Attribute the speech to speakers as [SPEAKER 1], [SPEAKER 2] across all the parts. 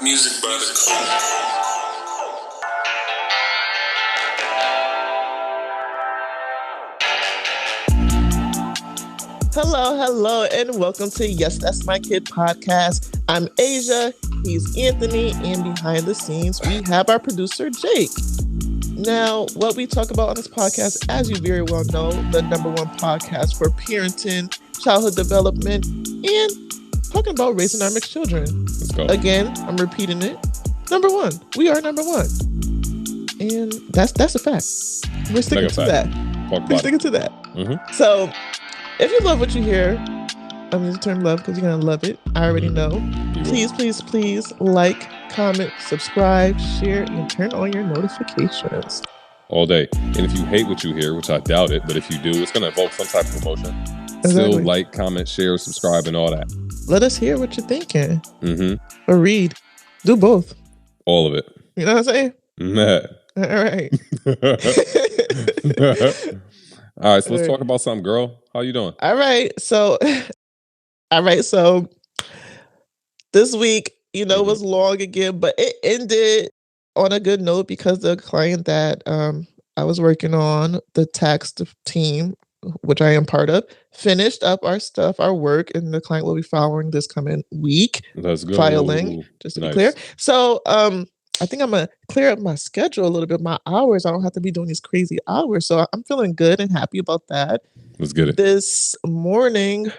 [SPEAKER 1] Music by the Cool.
[SPEAKER 2] Hello, and welcome to Yes, That's My Kid podcast. I'm Asia, he's Anthony, and behind the scenes, we have our producer, Jake. Now, what we talk about on this podcast, as you very well know, the #1 podcast for parenting, childhood development, and talking about raising our mixed children.
[SPEAKER 3] Let's go.
[SPEAKER 2] Again, I'm repeating it. #1. We are #1. And that's a fact. We're sticking to that. We're sticking to that.
[SPEAKER 3] Mm-hmm.
[SPEAKER 2] So, if you love what you hear, I'm using the term love because you're going to love it. I already know. Please like, comment, subscribe, share, and turn on your notifications.
[SPEAKER 3] All day. And if you hate what you hear, which I doubt it, but if you do, it's going to evoke some type of emotion.
[SPEAKER 2] Exactly.
[SPEAKER 3] Still like, comment, share, subscribe, and all that.
[SPEAKER 2] Let us hear what you're thinking.
[SPEAKER 3] Mm-hmm.
[SPEAKER 2] Or read. Do both.
[SPEAKER 3] All of it.
[SPEAKER 2] You know what I'm saying?
[SPEAKER 3] Nah.
[SPEAKER 2] All right.
[SPEAKER 3] All right, so let's talk about something, girl. How you doing?
[SPEAKER 2] All right. So this week, was long again, but it ended on a good note because the client that I was working on, the tax team, which I am part of, finished up our stuff, our work, and the client will be following this coming week.
[SPEAKER 3] Let's go.
[SPEAKER 2] Filing, just to be clear. So I think I'm going to clear up my schedule a little bit, my hours. I don't have to be doing these crazy hours. So I'm feeling good and happy about that.
[SPEAKER 3] Let's get it.
[SPEAKER 2] This morning,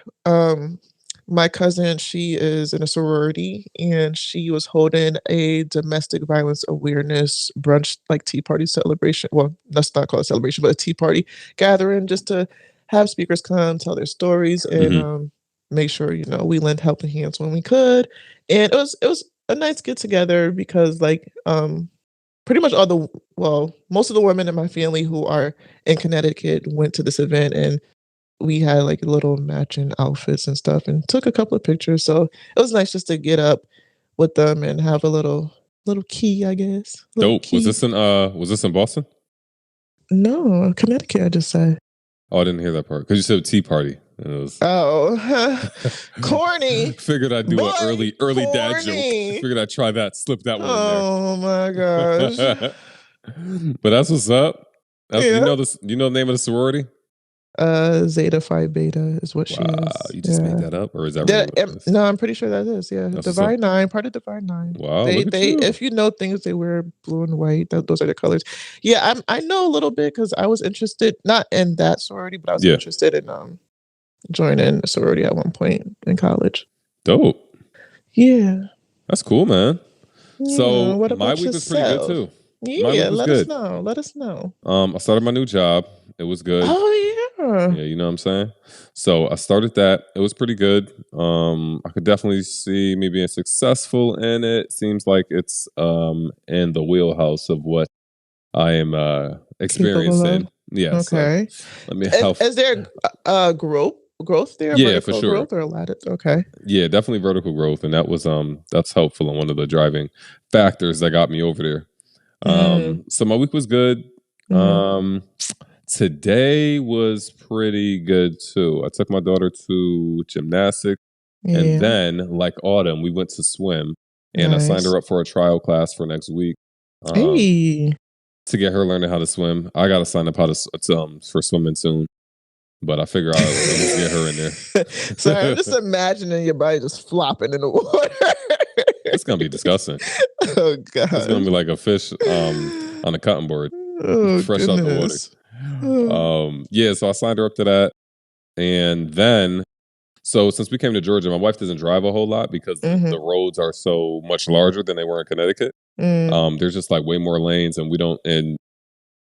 [SPEAKER 2] my cousin, she is in a sorority, and she was holding a domestic violence awareness brunch, like tea party celebration. Well, let's not call it celebration, but a tea party gathering, just to have speakers come, tell their stories, and make sure, we lend helping hands when we could. And it was a nice get together because pretty much most of the women in my family who are in Connecticut went to this event, and we had like little matching outfits and stuff and took a couple of pictures. So it was nice just to get up with them and have a little key, I guess.
[SPEAKER 3] Dope.
[SPEAKER 2] Key.
[SPEAKER 3] Was this in Boston?
[SPEAKER 2] No, Connecticut, I just said.
[SPEAKER 3] Oh, I didn't hear that part. Because you said tea party. And it was
[SPEAKER 2] corny.
[SPEAKER 3] Figured I'd do an early dad joke. Figured I'd try that, slip that one in there.
[SPEAKER 2] Oh my gosh.
[SPEAKER 3] But that's what's up. You know the name of the sorority?
[SPEAKER 2] Zeta Phi Beta is what she is.
[SPEAKER 3] You just made that up, or is that really
[SPEAKER 2] no, I'm pretty sure that is. Yeah,
[SPEAKER 3] that's
[SPEAKER 2] Divine Nine, part of Divine Nine.
[SPEAKER 3] Wow,
[SPEAKER 2] they if you know things, they wear blue and white. Those are their colors. Yeah, I know a little bit because I was interested, not in that sorority, but I was interested in joining a sorority at one point in college.
[SPEAKER 3] Dope.
[SPEAKER 2] Yeah,
[SPEAKER 3] that's cool, man.
[SPEAKER 2] Yeah,
[SPEAKER 3] so my
[SPEAKER 2] week
[SPEAKER 3] was pretty good too.
[SPEAKER 2] Yeah, let us know.
[SPEAKER 3] I started my new job. It was good.
[SPEAKER 2] Oh yeah.
[SPEAKER 3] Yeah, you know what I'm saying? So I started that. It was pretty good. I could definitely see me being successful in it. Seems like it's in the wheelhouse of what I am experiencing. Yes.
[SPEAKER 2] Okay.
[SPEAKER 3] So let me help.
[SPEAKER 2] Is there growth there?
[SPEAKER 3] Yeah, for sure.
[SPEAKER 2] Growth or a ladder? Okay.
[SPEAKER 3] Yeah, definitely vertical growth, and that was that's helpful and one of the driving factors that got me over there. So my week was good. Today was pretty good too. I took my daughter to gymnastics, and then, like Autumn, we went to swim, and I signed her up for a trial class for next week. To get her learning how to swim. I got to sign up for swimming soon, but I figure I'll just get her in there.
[SPEAKER 2] So I'm just imagining your body just flopping in the water.
[SPEAKER 3] It's gonna be disgusting.
[SPEAKER 2] Oh God!
[SPEAKER 3] It's gonna be like a fish on a cutting board, fresh out the water. So I signed her up to that, and then since we came to Georgia, my wife doesn't drive a whole lot because the roads are so much larger than they were in Connecticut. There's just like way more lanes, and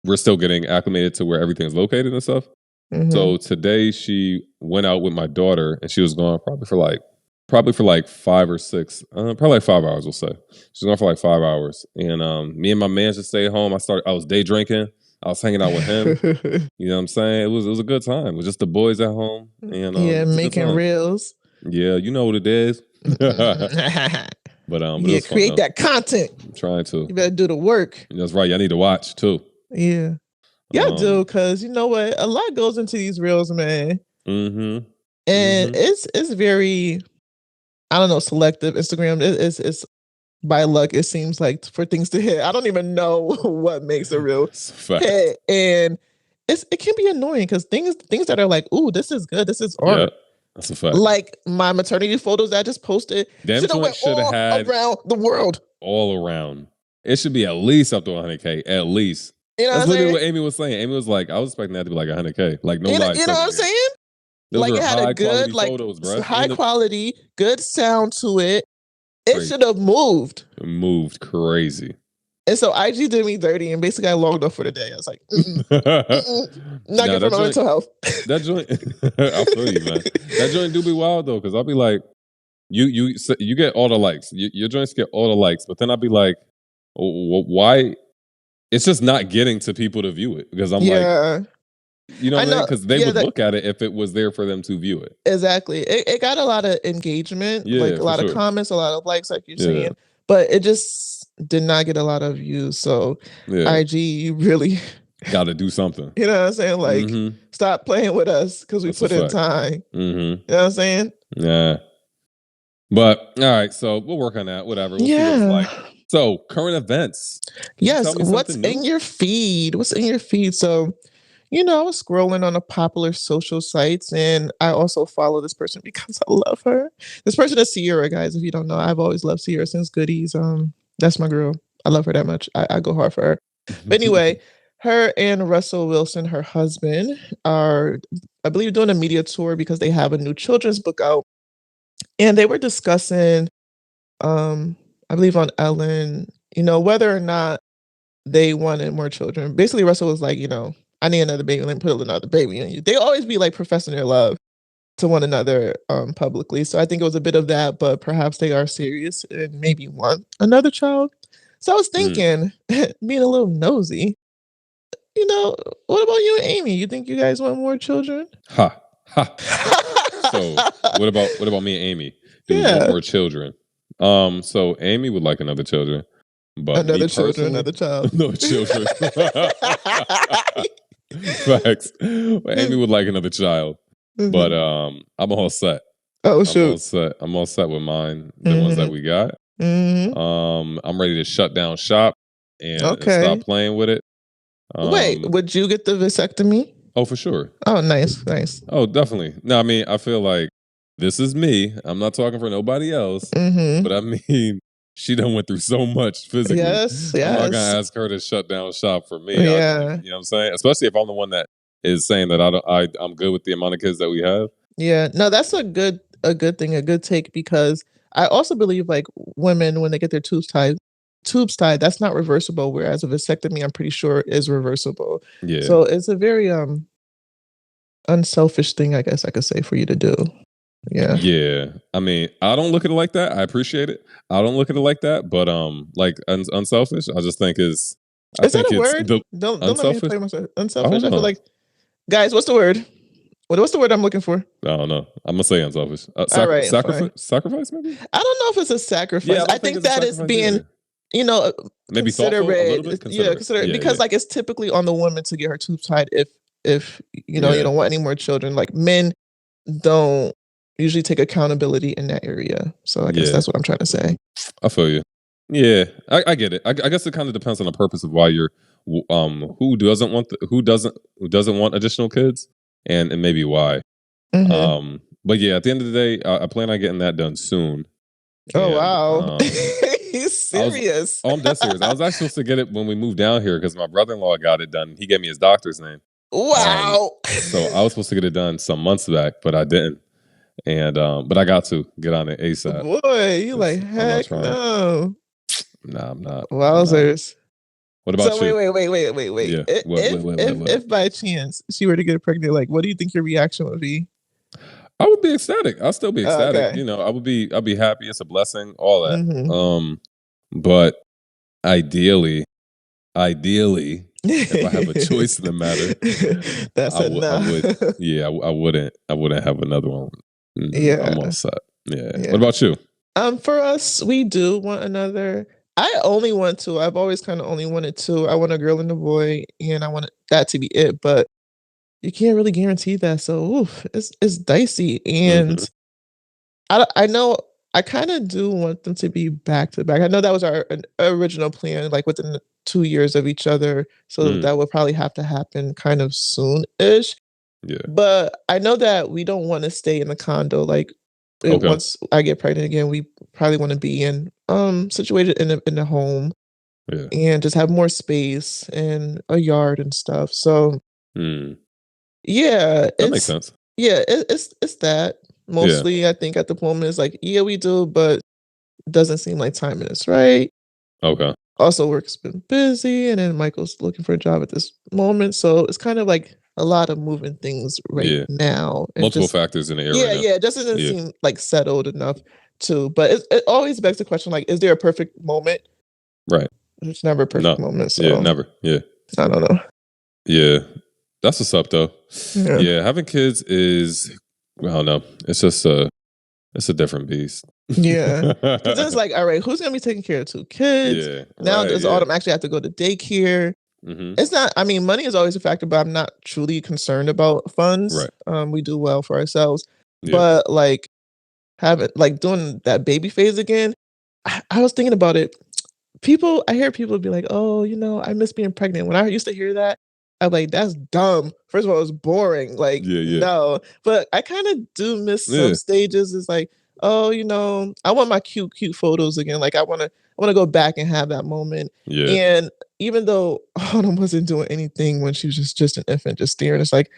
[SPEAKER 3] we're still getting acclimated to where everything's located and stuff. So today she went out with my daughter, and she was gone probably for like 5 or 6, probably like 5 hours, we'll say. She's gone for like 5 hours, and me and my man just stayed home. I was day drinking. I was hanging out with him. You know what I'm saying? It was a good time. It was just the boys at home. And
[SPEAKER 2] making reels.
[SPEAKER 3] Yeah, you know what it is. But
[SPEAKER 2] create that content.
[SPEAKER 3] I'm trying to.
[SPEAKER 2] You better do the work.
[SPEAKER 3] That's right. I need to watch too.
[SPEAKER 2] Yeah. Yeah, I do, because you know what? A lot goes into these reels, man. And it's very, I don't know, selective. Instagram, it's by luck, it seems like, for things to hit. I don't even know what makes a real hit. And it can be annoying because things that are like, ooh, this is good, this is art.
[SPEAKER 3] Yeah, that's a fact.
[SPEAKER 2] Like my maternity photos that I just posted should have went all around the world.
[SPEAKER 3] All around. It should be at least up to 100K, at least.
[SPEAKER 2] You know
[SPEAKER 3] that's
[SPEAKER 2] what
[SPEAKER 3] literally what Amy was saying. Amy was like, I was expecting that to be like 100K. Like, no lie.
[SPEAKER 2] You know what I'm saying?
[SPEAKER 3] Those
[SPEAKER 2] like
[SPEAKER 3] are
[SPEAKER 2] it had a good, like
[SPEAKER 3] photos, bro.
[SPEAKER 2] High quality, good sound to it. It should have moved.
[SPEAKER 3] Moved crazy.
[SPEAKER 2] And so IG did me dirty, and basically I logged off for the day. I was like, not good for my mental health.
[SPEAKER 3] That joint, I feel you, man. That joint do be wild though, because I'll be like, you get all the likes. Your joints get all the likes, but then I'll be like, why? It's just not getting to people to view it because I'm like, you know what I mean? Because they would look at it if it was there for them to view it.
[SPEAKER 2] Exactly. It got a lot of engagement, like a lot of comments, a lot of likes, like you're saying, but it just did not get a lot of views. So IG, you really
[SPEAKER 3] got to do something.
[SPEAKER 2] You know what I'm saying? Like, stop playing with us because we put in time. You know what I'm saying?
[SPEAKER 3] Yeah. But all right, so we'll work on that. Whatever. We'll see what it's like. So, current events.
[SPEAKER 2] Yes. What's in your feed? What's in your feed? So, I was scrolling on the popular social sites, and I also follow this person because I love her. This person is Sierra, guys. If you don't know, I've always loved Sierra since Goodies. That's my girl. I love her that much. I go hard for her. But anyway, her and Russell Wilson, her husband, are, I believe, doing a media tour because they have a new children's book out. And they were discussing, I believe on Ellen, whether or not they wanted more children. Basically, Russell was like, I need another baby. Let me put another baby in you. They always be like professing their love to one another publicly. So I think it was a bit of that, but perhaps they are serious and maybe want another child. So I was thinking, being a little nosy, what about you and Amy? You think you guys want more children?
[SPEAKER 3] Ha. So what about me and Amy? Do we want more children? So Amy would like another children. But another child. No children. Facts. Well, Amy would like another child. But I'm all set.
[SPEAKER 2] Oh shoot.
[SPEAKER 3] I'm all set with mine, the ones that we got. I'm ready to shut down shop and stop playing with it.
[SPEAKER 2] Wait, would you get the vasectomy?
[SPEAKER 3] Oh, for sure.
[SPEAKER 2] Oh, nice.
[SPEAKER 3] Oh, definitely. No, I mean, I feel like this is me. I'm not talking for nobody else. But I mean, she done went through so much physically.
[SPEAKER 2] Yes.
[SPEAKER 3] I'm not gonna ask her to shut down shop for me.
[SPEAKER 2] Yeah.
[SPEAKER 3] You know what I'm saying? Especially if I'm the one that is saying that I'm good with the amount of kids that we have.
[SPEAKER 2] Yeah. No, that's a good thing, a good take, because I also believe like women, when they get their tubes tied, that's not reversible. Whereas a vasectomy, I'm pretty sure, is reversible.
[SPEAKER 3] Yeah.
[SPEAKER 2] So it's a very unselfish thing, I guess I could say, for you to do. Yeah.
[SPEAKER 3] Yeah. I mean, I don't look at it like that. I appreciate it. I don't look at it like that, but like unselfish, I just think is
[SPEAKER 2] that a word? Don't let me play myself. Unselfish. I feel like, guys, what's the word? What's the word I'm looking for?
[SPEAKER 3] I don't know. I'm gonna say unselfish.
[SPEAKER 2] All right,
[SPEAKER 3] sacrifice, maybe?
[SPEAKER 2] I don't know if it's a sacrifice.
[SPEAKER 3] Yeah,
[SPEAKER 2] I think that is being,
[SPEAKER 3] maybe thoughtful, a little bit.
[SPEAKER 2] Consider because like it's typically on the woman to get her tubes tied if you don't want any more children. Like men don't usually take accountability in that area. So I guess that's what I'm trying to say.
[SPEAKER 3] I feel you. Yeah, I get it. I guess it kind of depends on the purpose of why you're who doesn't want additional kids, and maybe why. But yeah, at the end of the day, I plan on getting that done soon.
[SPEAKER 2] Oh, wow. He's serious.
[SPEAKER 3] I'm dead serious. I was actually supposed to get it when we moved down here because my brother-in-law got it done. He gave me his doctor's name.
[SPEAKER 2] Wow.
[SPEAKER 3] So I was supposed to get it done some months back, but I didn't. And but I got to get on it ASAP.
[SPEAKER 2] Boy, you like, heck no.
[SPEAKER 3] Nah, I'm not.
[SPEAKER 2] Wowzers.
[SPEAKER 3] What about you?
[SPEAKER 2] Wait.
[SPEAKER 3] Yeah.
[SPEAKER 2] If by chance she were to get pregnant, like, what do you think your reaction would be?
[SPEAKER 3] I would be ecstatic. I'll still be ecstatic.
[SPEAKER 2] Okay.
[SPEAKER 3] I'd be happy. It's a blessing, all that. But ideally, if I have a choice in the matter,
[SPEAKER 2] that's
[SPEAKER 3] I wouldn't have another one.
[SPEAKER 2] Yeah.
[SPEAKER 3] I'm all set. Yeah. What about you?
[SPEAKER 2] For us, we do want another. I only want two. I've always kind of only wanted two. I want a girl and a boy, and I want that to be it. But you can't really guarantee that. So it's dicey. And I know I kind of do want them to be back to back. I know that was our original plan, like within the 2 years of each other. So
[SPEAKER 3] Mm,
[SPEAKER 2] that would probably have to happen kind of soon-ish.
[SPEAKER 3] yeah.
[SPEAKER 2] But I know that we don't want to stay in the condo. Like
[SPEAKER 3] Okay.
[SPEAKER 2] once I get pregnant again, we probably want to be in situated in a home
[SPEAKER 3] Yeah.
[SPEAKER 2] and just have more space and a yard and stuff. So
[SPEAKER 3] Mm,
[SPEAKER 2] yeah,
[SPEAKER 3] that makes sense.
[SPEAKER 2] it's that
[SPEAKER 3] Yeah.
[SPEAKER 2] mostly. I think at the moment it's like yeah we do, but doesn't seem like timing is right.
[SPEAKER 3] Okay.
[SPEAKER 2] Also, work's been busy, and then Michael's looking for a job at this moment, so it's kind of like a lot of moving things right
[SPEAKER 3] Yeah.
[SPEAKER 2] now, and
[SPEAKER 3] Multiple
[SPEAKER 2] just
[SPEAKER 3] factors in the air right now.
[SPEAKER 2] yeah, it just doesn't
[SPEAKER 3] Yeah.
[SPEAKER 2] seem like settled enough to. But it always begs the question, like, is there a perfect moment?
[SPEAKER 3] Right.
[SPEAKER 2] There's never a perfect
[SPEAKER 3] No.
[SPEAKER 2] moment,
[SPEAKER 3] Yeah.
[SPEAKER 2] so
[SPEAKER 3] Never. Yeah.
[SPEAKER 2] I don't know.
[SPEAKER 3] Yeah. That's what's up though.
[SPEAKER 2] Yeah,
[SPEAKER 3] Yeah. Having kids is, I don't know. It's a different beast.
[SPEAKER 2] yeah. Because then it's like, all right, who's gonna be taking care of 2 kids?
[SPEAKER 3] Yeah.
[SPEAKER 2] Now
[SPEAKER 3] Right.
[SPEAKER 2] this
[SPEAKER 3] Yeah.
[SPEAKER 2] autumn, actually have to go to daycare.
[SPEAKER 3] Mm-hmm.
[SPEAKER 2] It's not. I mean, money is always a factor, but I'm not truly concerned about funds.
[SPEAKER 3] Right.
[SPEAKER 2] We do well for ourselves,
[SPEAKER 3] Yeah.
[SPEAKER 2] but like having like doing that baby phase again. I was thinking about it. I hear people be like, "Oh, I miss being pregnant." When I used to hear that, I'm like, "That's dumb." First of all, it's boring. Like,
[SPEAKER 3] Yeah. Yeah.
[SPEAKER 2] no. But I kind of do miss some
[SPEAKER 3] Yeah.
[SPEAKER 2] stages. It's like, oh, I want my cute photos again. Like, I want to go back and have that moment.
[SPEAKER 3] Yeah.
[SPEAKER 2] And even though Autumn wasn't doing anything when she was just an infant, just staring, it's like,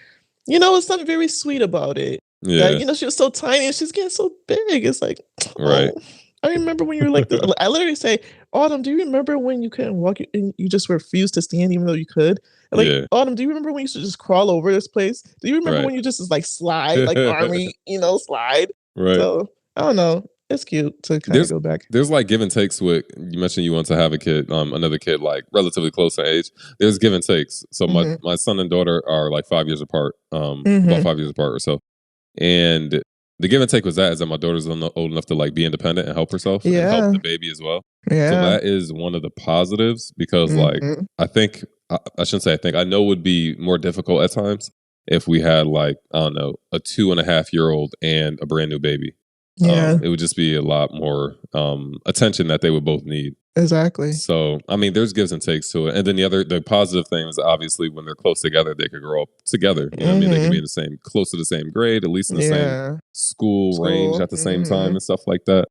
[SPEAKER 2] it's something very sweet about it. That
[SPEAKER 3] Yeah.
[SPEAKER 2] she was so tiny and she's getting so big. It's like,
[SPEAKER 3] Right.
[SPEAKER 2] oh, I remember when you were like this. I literally say, Autumn, do you remember when you couldn't walk and you just refused to stand even though you could? And like,
[SPEAKER 3] Yeah.
[SPEAKER 2] Autumn, do you remember when you used to just crawl over this place? Do you remember
[SPEAKER 3] Right.
[SPEAKER 2] when you just like slide, like army, slide?
[SPEAKER 3] Right.
[SPEAKER 2] So I don't know. It's cute to kind of
[SPEAKER 3] There's
[SPEAKER 2] go back.
[SPEAKER 3] there's like give and takes with you mentioned you want to have a kid, another kid like relatively close in age. There's give and takes. So my
[SPEAKER 2] Hmm.
[SPEAKER 3] my son and daughter are like 5 years apart, about
[SPEAKER 2] Hmm.
[SPEAKER 3] 5 years apart or so. And the give and take was that is that my daughter's old enough to like be independent and help herself and help
[SPEAKER 2] Yeah.
[SPEAKER 3] the baby as well. So
[SPEAKER 2] Yeah.
[SPEAKER 3] that is one of the positives because like
[SPEAKER 2] Hmm.
[SPEAKER 3] I think I shouldn't say I think I know it would be more difficult at times if we had like I don't know a 2.5-year-old and a brand new baby.
[SPEAKER 2] Yeah.
[SPEAKER 3] It would just be a lot more attention that they would both need.
[SPEAKER 2] Exactly.
[SPEAKER 3] So, I mean, there's gives and takes to it. And then the positive thing is obviously when they're close together, they could grow up together. You know what I mean? They could be in
[SPEAKER 2] Hmm.
[SPEAKER 3] the same, close to the same grade, at least in the same
[SPEAKER 2] Yeah.
[SPEAKER 3] school range
[SPEAKER 2] School.
[SPEAKER 3] at the same time
[SPEAKER 2] Hmm.
[SPEAKER 3] and stuff like that.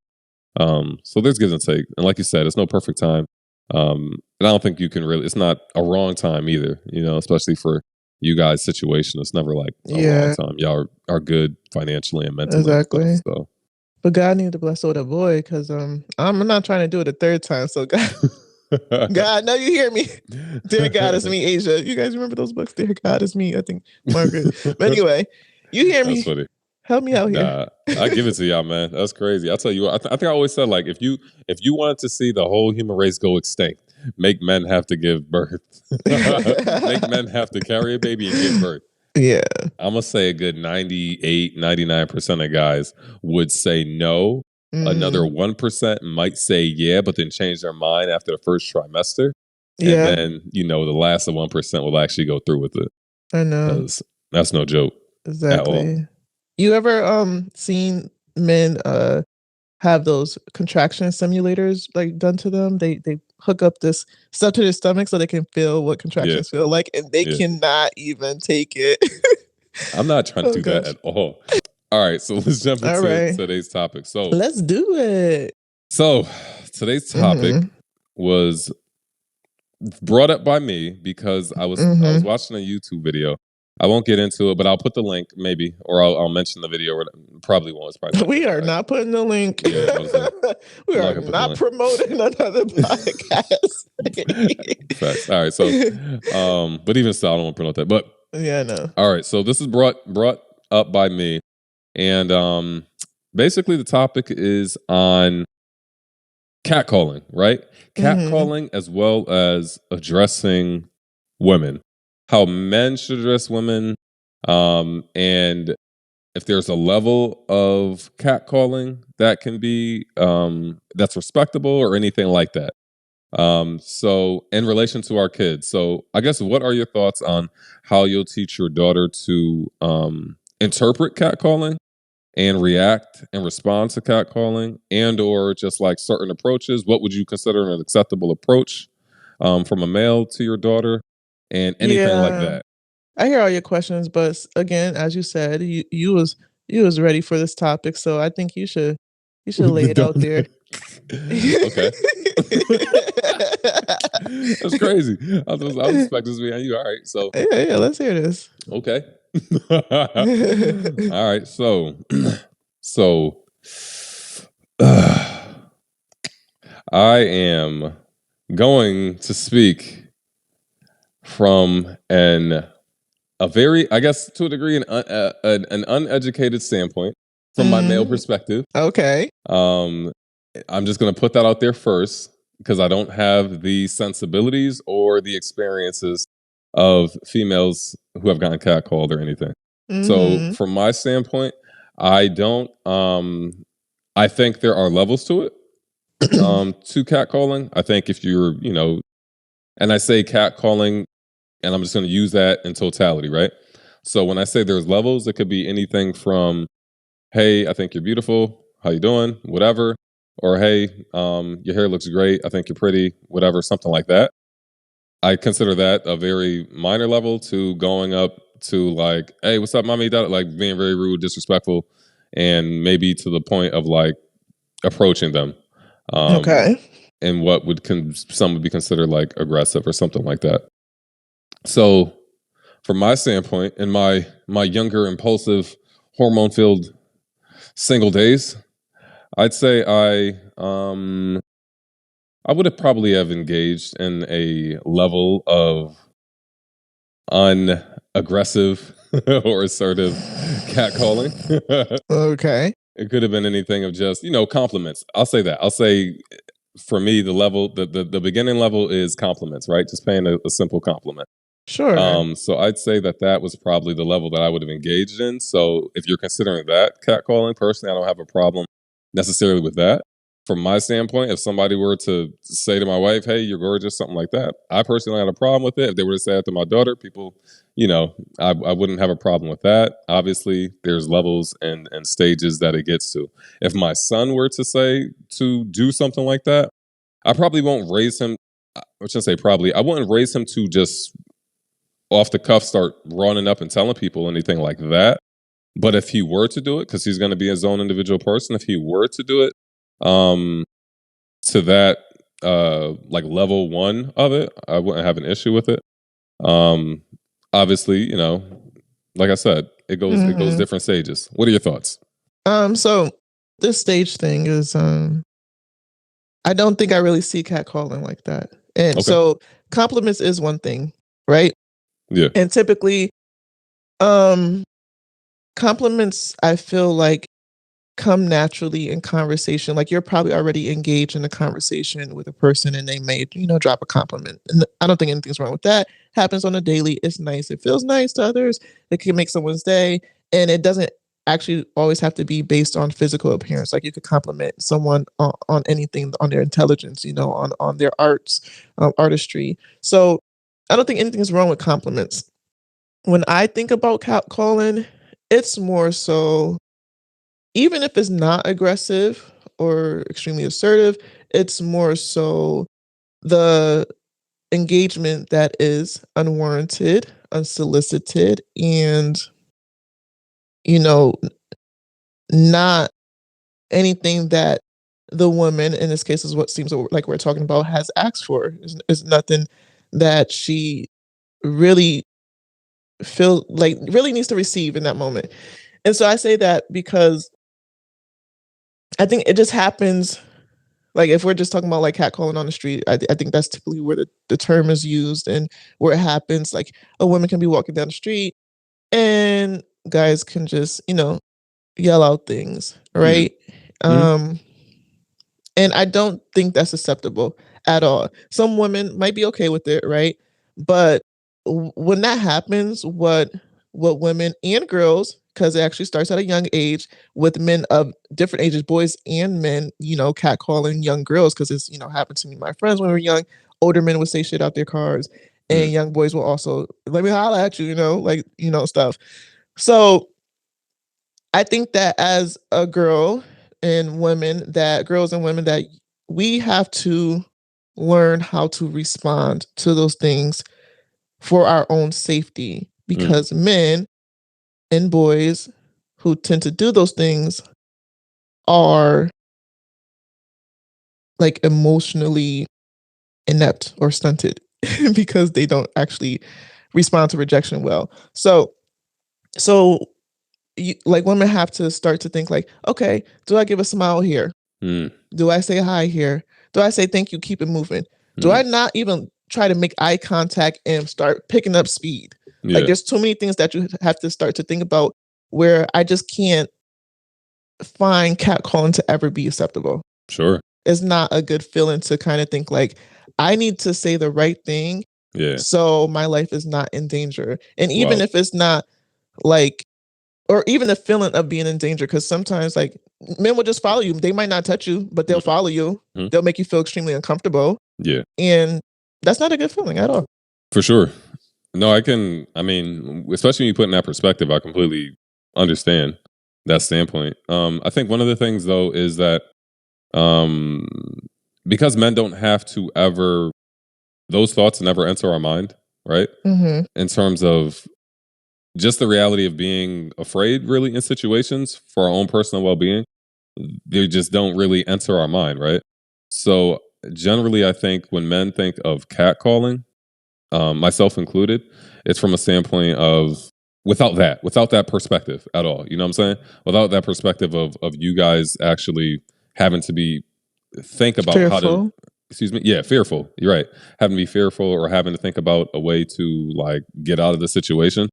[SPEAKER 3] So there's gives and take. And like you said, it's no perfect time. And I don't think you can really, it's not a wrong time either, especially for you guys' situation. It's never like a wrong
[SPEAKER 2] Yeah.
[SPEAKER 3] time. Y'all are good financially and mentally
[SPEAKER 2] Exactly.
[SPEAKER 3] and stuff. So.
[SPEAKER 2] But God needed to bless older boy because I'm not trying to do it a third time. So God, God, now you hear me. Dear God, it's me, Asia. You guys remember those books? Dear God, it's me. I think Margaret. But anyway, you hear me.
[SPEAKER 3] That's funny.
[SPEAKER 2] Help me out here.
[SPEAKER 3] Nah, I give it to y'all, man. That's crazy. I'll tell you what, I think I always said like if you wanted to see the whole human race go extinct, make men have to give birth. Make men have to carry a baby and give birth.
[SPEAKER 2] Yeah.
[SPEAKER 3] I'm gonna say a good 98, 99% of guys would say no. Another 1% might say yeah, but then change their mind after the first trimester.
[SPEAKER 2] Yeah.
[SPEAKER 3] And then, the last of 1% will actually go through with it.
[SPEAKER 2] I know.
[SPEAKER 3] Because that's no joke at all.
[SPEAKER 2] Exactly. You ever seen men have those contraction simulators like done to them? They hook up this stuff to their stomach so they can feel what contractions feel like, and they cannot even take it.
[SPEAKER 3] I'm not trying to do that
[SPEAKER 2] gosh.
[SPEAKER 3] at all. All right, so let's jump
[SPEAKER 2] All
[SPEAKER 3] into
[SPEAKER 2] right.
[SPEAKER 3] today's topic. So
[SPEAKER 2] Let's do it.
[SPEAKER 3] Today's topic was brought up by me because I was watching a YouTube video. I won't get into it, but I'll put the link maybe, or I'll mention the video. Probably won't. It's probably
[SPEAKER 2] We are not putting the link.
[SPEAKER 3] Yeah,
[SPEAKER 2] we are not promoting another podcast.
[SPEAKER 3] Facts. All right, so but even still, I don't want to promote that. But
[SPEAKER 2] yeah, no.
[SPEAKER 3] All right, so this is brought up by me, and basically the topic is on catcalling, right? Catcalling as well as addressing women, how men should address women, and if there's a level of catcalling that can be that's respectable or anything like that. So in relation to our kids, so I guess what are your thoughts on how you'll teach your daughter to interpret catcalling and react and respond to catcalling, and or just like certain approaches? What would you consider an acceptable approach from a male to your daughter, and anything like that?
[SPEAKER 2] I hear all your questions, but again, as you said, you was ready for this topic, so I think you should lay it out there.
[SPEAKER 3] Okay. That's crazy. I was expecting this to be on you. All right. So
[SPEAKER 2] yeah, let's hear this.
[SPEAKER 3] Okay. All right. So I am going to speak from a very, I guess, to a degree, an uneducated standpoint from my male perspective.
[SPEAKER 2] Okay.
[SPEAKER 3] I'm just going to put that out there first because I don't have the sensibilities or the experiences of females who have gotten catcalled or anything. So from my standpoint, I don't. I think there are levels to it. To catcalling, I think if you're, and I say catcalling, and I'm just going to use that in totality, right? So when I say there's levels, it could be anything from, "Hey, I think you're beautiful. How you doing?" Whatever. Or, "Hey, your hair looks great. I think you're pretty." Whatever, something like that. I consider that a very minor level to going up to like, "Hey, what's up, mommy?" Like being very rude, disrespectful, and maybe to the point of like approaching them.
[SPEAKER 2] Okay.
[SPEAKER 3] And what would some would be considered like aggressive or something like that. So, from my standpoint, in my younger, impulsive, hormone-filled single days, I'd say I would have probably have engaged in a level of unaggressive or assertive catcalling.
[SPEAKER 2] Okay.
[SPEAKER 3] It could have been anything of just, compliments. I'll say that. I'll say for me, the level, the beginning level is compliments, right? Just paying a simple compliment.
[SPEAKER 2] Sure.
[SPEAKER 3] So I'd say that was probably the level that I would have engaged in. So if you're considering that catcalling, personally, I don't have a problem necessarily with that. From my standpoint, if somebody were to say to my wife, "Hey, you're gorgeous," something like that, I personally don't have a problem with it. If they were to say that to my daughter, people, I wouldn't have a problem with that. Obviously, there's levels and stages that it gets to. If my son were to say to do something like that, I probably won't raise him. I shouldn't say probably. I wouldn't raise him to just off the cuff start running up and telling people anything like that. But if he were to do it, because he's going to be his own individual person, if he were to do it, to that like level one of it, I wouldn't have an issue with it. Obviously, like I said, it goes different stages. What are your thoughts?
[SPEAKER 2] So this stage thing is I don't think I really see catcalling like that. And so compliments is one thing, right?
[SPEAKER 3] Yeah.
[SPEAKER 2] And typically compliments I feel like come naturally in conversation. Like you're probably already engaged in a conversation with a person and they may, drop a compliment. And I don't think anything's wrong with that. Happens on a daily. It's nice. It feels nice to others. It can make someone's day. And it doesn't actually always have to be based on physical appearance. Like you could compliment someone on anything, on their intelligence, on their arts, artistry. So I don't think anything is wrong with compliments. When I think about catcalling, it's more so, even if it's not aggressive or extremely assertive, it's more so the engagement that is unwarranted, unsolicited, and, not anything that the woman, in this case is what seems like we're talking about, has asked for. Is nothing that she really really needs to receive in that moment. And so I say that because I think it just happens. Like if we're just talking about like catcalling on the street, I think that's typically where the term is used and where it happens. Like a woman can be walking down the street and guys can just, yell out things, right? And I don't think that's acceptable at all. Some women might be okay with it, right? But when that happens, what women and girls, because it actually starts at a young age with men of different ages, boys and men, catcalling young girls, because it's happened to me. My friends when we were young, older men would say shit out their cars, and young boys will also let me holler at you, stuff. So I think that as a girl and women, that girls and women, that we have to learn how to respond to those things for our own safety, because men and boys who tend to do those things are like emotionally inept or stunted because they don't actually respond to rejection well. So like women have to start to think like, okay, do I give a smile here? Do I say hi here? Do I say thank you, keep it moving? Do I not even try to make eye contact and start picking up speed? Like there's too many things that you have to start to think about where I just can't find catcalling to ever be acceptable.
[SPEAKER 3] Sure.
[SPEAKER 2] It's not a good feeling to kind of think like, I need to say the right thing so my life is not in danger. And even if it's not like, or even the feeling of being in danger, because sometimes like men will just follow you. They might not touch you, but they'll follow you. They'll make you feel extremely uncomfortable.
[SPEAKER 3] Yeah.
[SPEAKER 2] And that's not a good feeling at all.
[SPEAKER 3] For sure. No, I mean, especially when you put in that perspective, I completely understand that standpoint. I think one of the things though is that because men don't have to ever, those thoughts never enter our mind, right? In terms of just the reality of being afraid really in situations for our own personal well-being, they just don't really enter our mind, right? So generally I think when men think of catcalling, myself included, it's from a standpoint of without that perspective at all. You know what I'm saying? Without that perspective of you guys actually having to think about
[SPEAKER 2] fearful.
[SPEAKER 3] how to, excuse me, fearful. You're right. Having to be fearful or having to think about a way to like get out of the situation.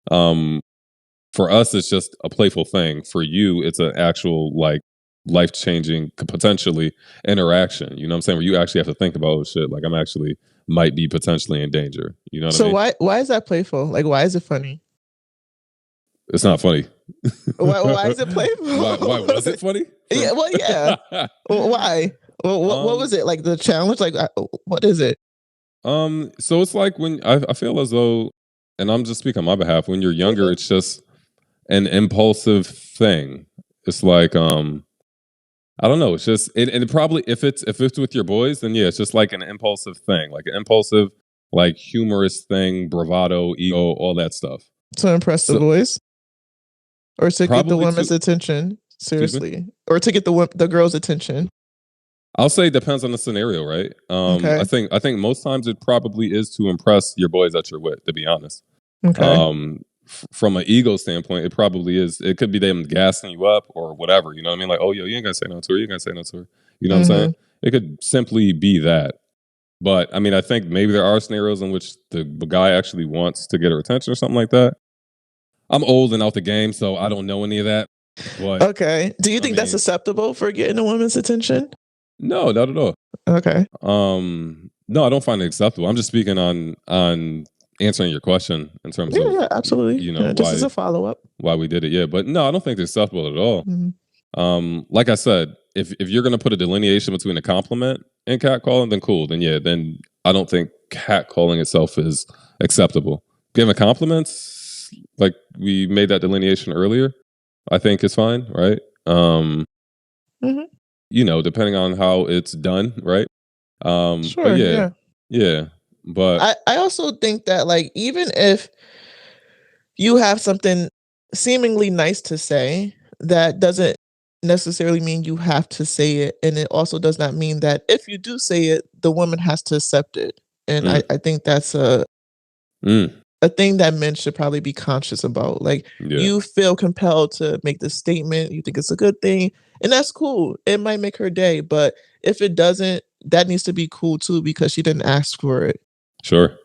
[SPEAKER 3] For us, it's just a playful thing. For you, it's an actual like life-changing, potentially interaction. You know what I'm saying? Where you actually have to think about, oh shit, like I'm actually might be potentially in danger. You know what I mean?
[SPEAKER 2] So why is that playful? Like why is it funny?
[SPEAKER 3] It's not funny.
[SPEAKER 2] Why is it playful?
[SPEAKER 3] Why was it funny?
[SPEAKER 2] Yeah, well, yeah. Why? What was it? Like the challenge? Like what is it?
[SPEAKER 3] So it's like when I feel as though, and I'm just speaking on my behalf, when you're younger, it's just an impulsive thing. It's like I don't know. It's just and it probably if it's with your boys, then yeah, it's just like an impulsive thing, like an impulsive, like humorous thing, bravado, ego, all that stuff.
[SPEAKER 2] To impress the boys, or to get the woman's attention. Seriously, or to get the girl's attention.
[SPEAKER 3] I'll say it depends on the scenario, right?
[SPEAKER 2] Okay.
[SPEAKER 3] I think most times it probably is to impress your boys that you're with, to be honest.
[SPEAKER 2] Okay.
[SPEAKER 3] From an ego standpoint, it probably is. It could be them gassing you up or whatever. You know what I mean? Like, oh, yo, you ain't gonna say no to her. You ain't gonna say no to her. You know what I'm saying? It could simply be that. But I mean, I think maybe there are scenarios in which the guy actually wants to get her attention or something like that. I'm old and out the game, so I don't know any of that. But
[SPEAKER 2] okay. Do you think that's acceptable for getting a woman's attention?
[SPEAKER 3] No, not at all.
[SPEAKER 2] Okay.
[SPEAKER 3] No, I don't find it acceptable. I'm just speaking on answering your question in terms of
[SPEAKER 2] absolutely.
[SPEAKER 3] You know,
[SPEAKER 2] just as a follow-up.
[SPEAKER 3] Why we did it, yeah. But no, I don't think it's acceptable at all. Like I said, if you're gonna put a delineation between a compliment and catcalling, then cool. Then I don't think catcalling itself is acceptable. Giving compliments, like we made that delineation earlier, I think is fine, right? You know, depending on how it's done, right?
[SPEAKER 2] Sure,
[SPEAKER 3] but yeah. But
[SPEAKER 2] I also think that like even if you have something seemingly nice to say, that doesn't necessarily mean you have to say it, and it also does not mean that if you do say it, the woman has to accept it. And I think that's a thing that men should probably be conscious about. Like you feel compelled to make this statement, you think it's a good thing, and that's cool. It might make her day, but if it doesn't, that needs to be cool too, because she didn't ask for it.
[SPEAKER 3] Sure.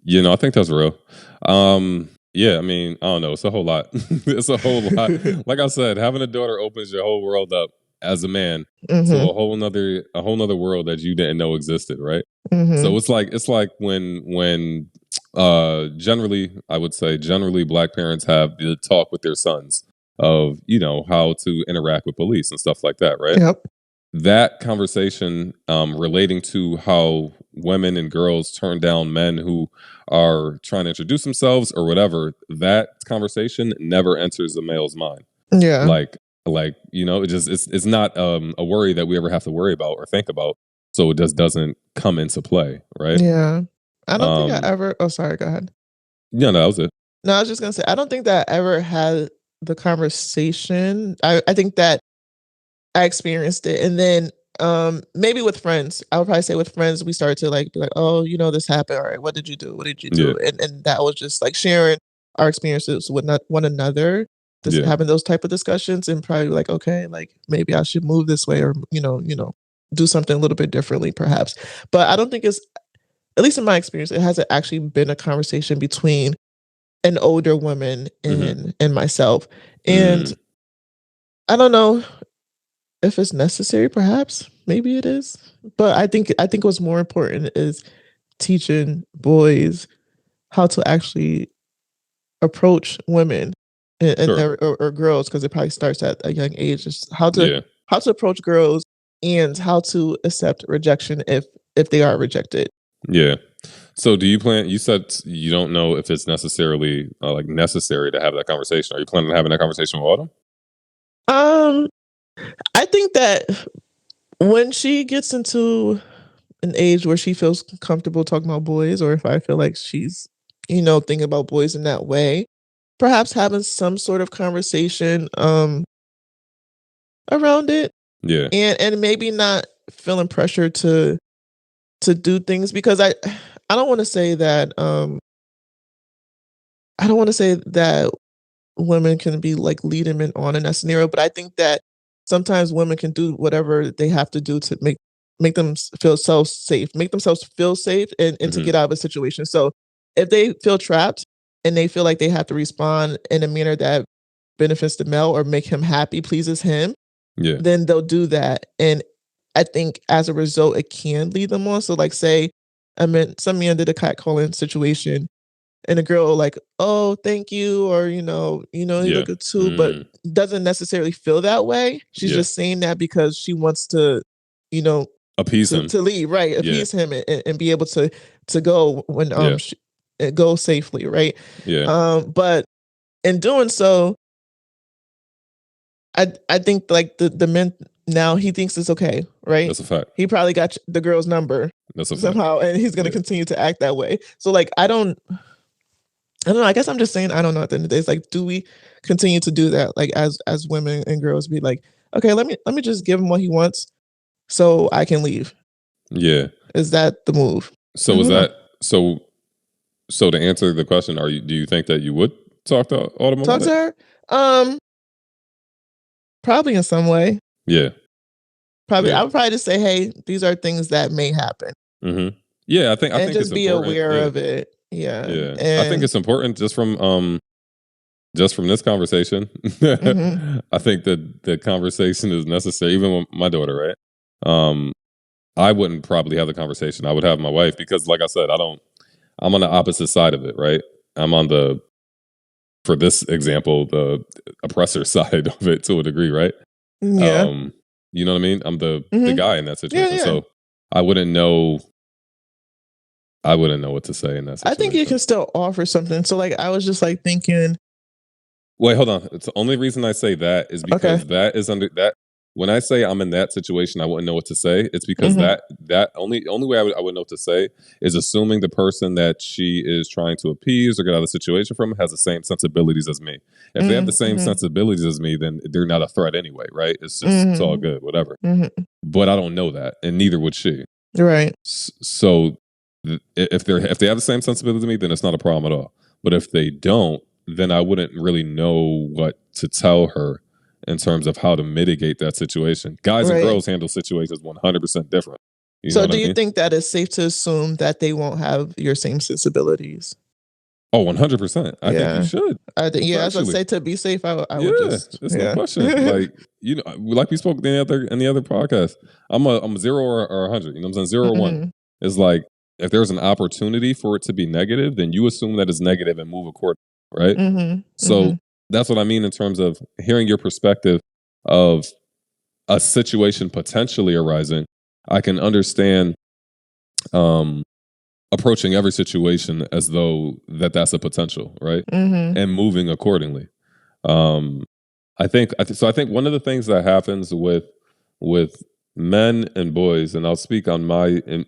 [SPEAKER 3] You know, I think that's real. Yeah, I mean, I don't know. It's a whole lot. It's a whole lot. Like I said, having a daughter opens your whole world up as a man to a whole nother world that you didn't know existed, right? So it's like when generally, I would say generally black parents have the talk with their sons of, you know, how to interact with police and stuff like that, right?
[SPEAKER 2] Yep.
[SPEAKER 3] That conversation relating to how women and girls turn down men who are trying to introduce themselves or whatever, that conversation never enters the male's mind.
[SPEAKER 2] Yeah.
[SPEAKER 3] Like it's not a worry that we ever have to worry about or think about. So it just doesn't come into play, right?
[SPEAKER 2] Yeah. I don't think I ever. Oh, sorry. Go ahead.
[SPEAKER 3] No, that was it.
[SPEAKER 2] No, I was just gonna say I don't think that I ever had the conversation. I think that I experienced it, and then maybe with friends, I would probably say with friends we started to be like, oh, this happened. All right, what did you do? What did you do? And that was just like sharing our experiences with one another, just having those type of discussions, and probably like, okay, like maybe I should move this way, or do something a little bit differently, perhaps. But I don't think it's, at least in my experience, it hasn't actually been a conversation between an older woman and myself. And I don't know if it's necessary, perhaps. Maybe it is. But I think what's more important is teaching boys how to actually approach women or girls, because it probably starts at a young age. Just how to approach girls and how to accept rejection if they are rejected.
[SPEAKER 3] Yeah. So do you plan, you said you don't know if it's necessarily necessary to have that conversation. Are you planning on having that conversation with Autumn?
[SPEAKER 2] I think that when she gets into an age where she feels comfortable talking about boys, or if I feel like she's, thinking about boys in that way, perhaps having some sort of conversation around it.
[SPEAKER 3] Yeah.
[SPEAKER 2] And maybe not feeling pressure to do things, because I don't want to say that I don't want to say that women can be like leading men on in that scenario, but I think that sometimes women can do whatever they have to do to make them feel so safe, make themselves feel safe, and to get out of a situation. So if they feel trapped and they feel like they have to respond in a manner that benefits the male or make him happy, pleases him, then they'll do that. And I think as a result, it can lead them on. So like say, some man did a catcalling situation, and a girl like, oh, thank you, or you look good too, but doesn't necessarily feel that way. She's just saying that because she wants to,
[SPEAKER 3] appease him,
[SPEAKER 2] to leave, right? Appease him and be able to go when go safely, right? But in doing so, I think like the men now, he thinks it's okay, right?
[SPEAKER 3] That's a fact.
[SPEAKER 2] He probably got the girl's number somehow, and he's going to continue to act that way. So like I don't know. I guess I'm just saying I don't know. At the end of the day, it's like, do we continue to do that? Like as women and girls, be like, okay, let me just give him what he wants, so I can leave.
[SPEAKER 3] Yeah.
[SPEAKER 2] Is that the move?
[SPEAKER 3] So is that so? So to answer the question, do you think that you would talk to Autumn about
[SPEAKER 2] to her? Probably in some way.
[SPEAKER 3] Yeah.
[SPEAKER 2] Probably. I would probably just say, hey, these are things that may happen.
[SPEAKER 3] Yeah, I think
[SPEAKER 2] just
[SPEAKER 3] it's
[SPEAKER 2] be
[SPEAKER 3] important.
[SPEAKER 2] aware of it. Yeah.
[SPEAKER 3] Yeah. I think it's important just from this conversation. I think that the conversation is necessary, even with my daughter, right? I wouldn't probably have the conversation. I would have my wife, because like I said, I'm on the opposite side of it, right? I'm on for this example, the oppressor side of it to a degree, right?
[SPEAKER 2] Yeah.
[SPEAKER 3] You know what I mean? I'm the guy in that situation.
[SPEAKER 2] Yeah.
[SPEAKER 3] So I wouldn't know what to say in that situation.
[SPEAKER 2] I think you can still offer something. So like I was just like thinking.
[SPEAKER 3] Wait, hold on. It's the only reason I say that is because that is under that. When I say I'm in that situation, I wouldn't know what to say. It's because that only way I would know what to say is assuming the person that she is trying to appease or get out of the situation from has the same sensibilities as me. If they have the same sensibilities as me, then they're not a threat anyway, right? It's just it's all good, whatever. But I don't know that, and neither would she.
[SPEAKER 2] Right.
[SPEAKER 3] So if they have the same sensibility as me, then it's not a problem at all. But if they don't, then I wouldn't really know what to tell her in terms of how to mitigate that situation. Guys and girls handle situations 100% different.
[SPEAKER 2] So do you think that it's safe to assume that they won't have your same sensibilities?
[SPEAKER 3] Oh, 100%. I think you should.
[SPEAKER 2] I think, as I say, to be safe, I would just.
[SPEAKER 3] It's no question. Like, like we spoke in the other podcast, I'm a 0 or 100. You know what I'm saying? 0 or 1. It's like, if there's an opportunity for it to be negative, then you assume that it's negative and move accordingly, right? So that's what I mean in terms of hearing your perspective of a situation potentially arising. I can understand approaching every situation as though that's a potential, right? And moving accordingly. I think one of the things that happens with men and boys, and I'll speak on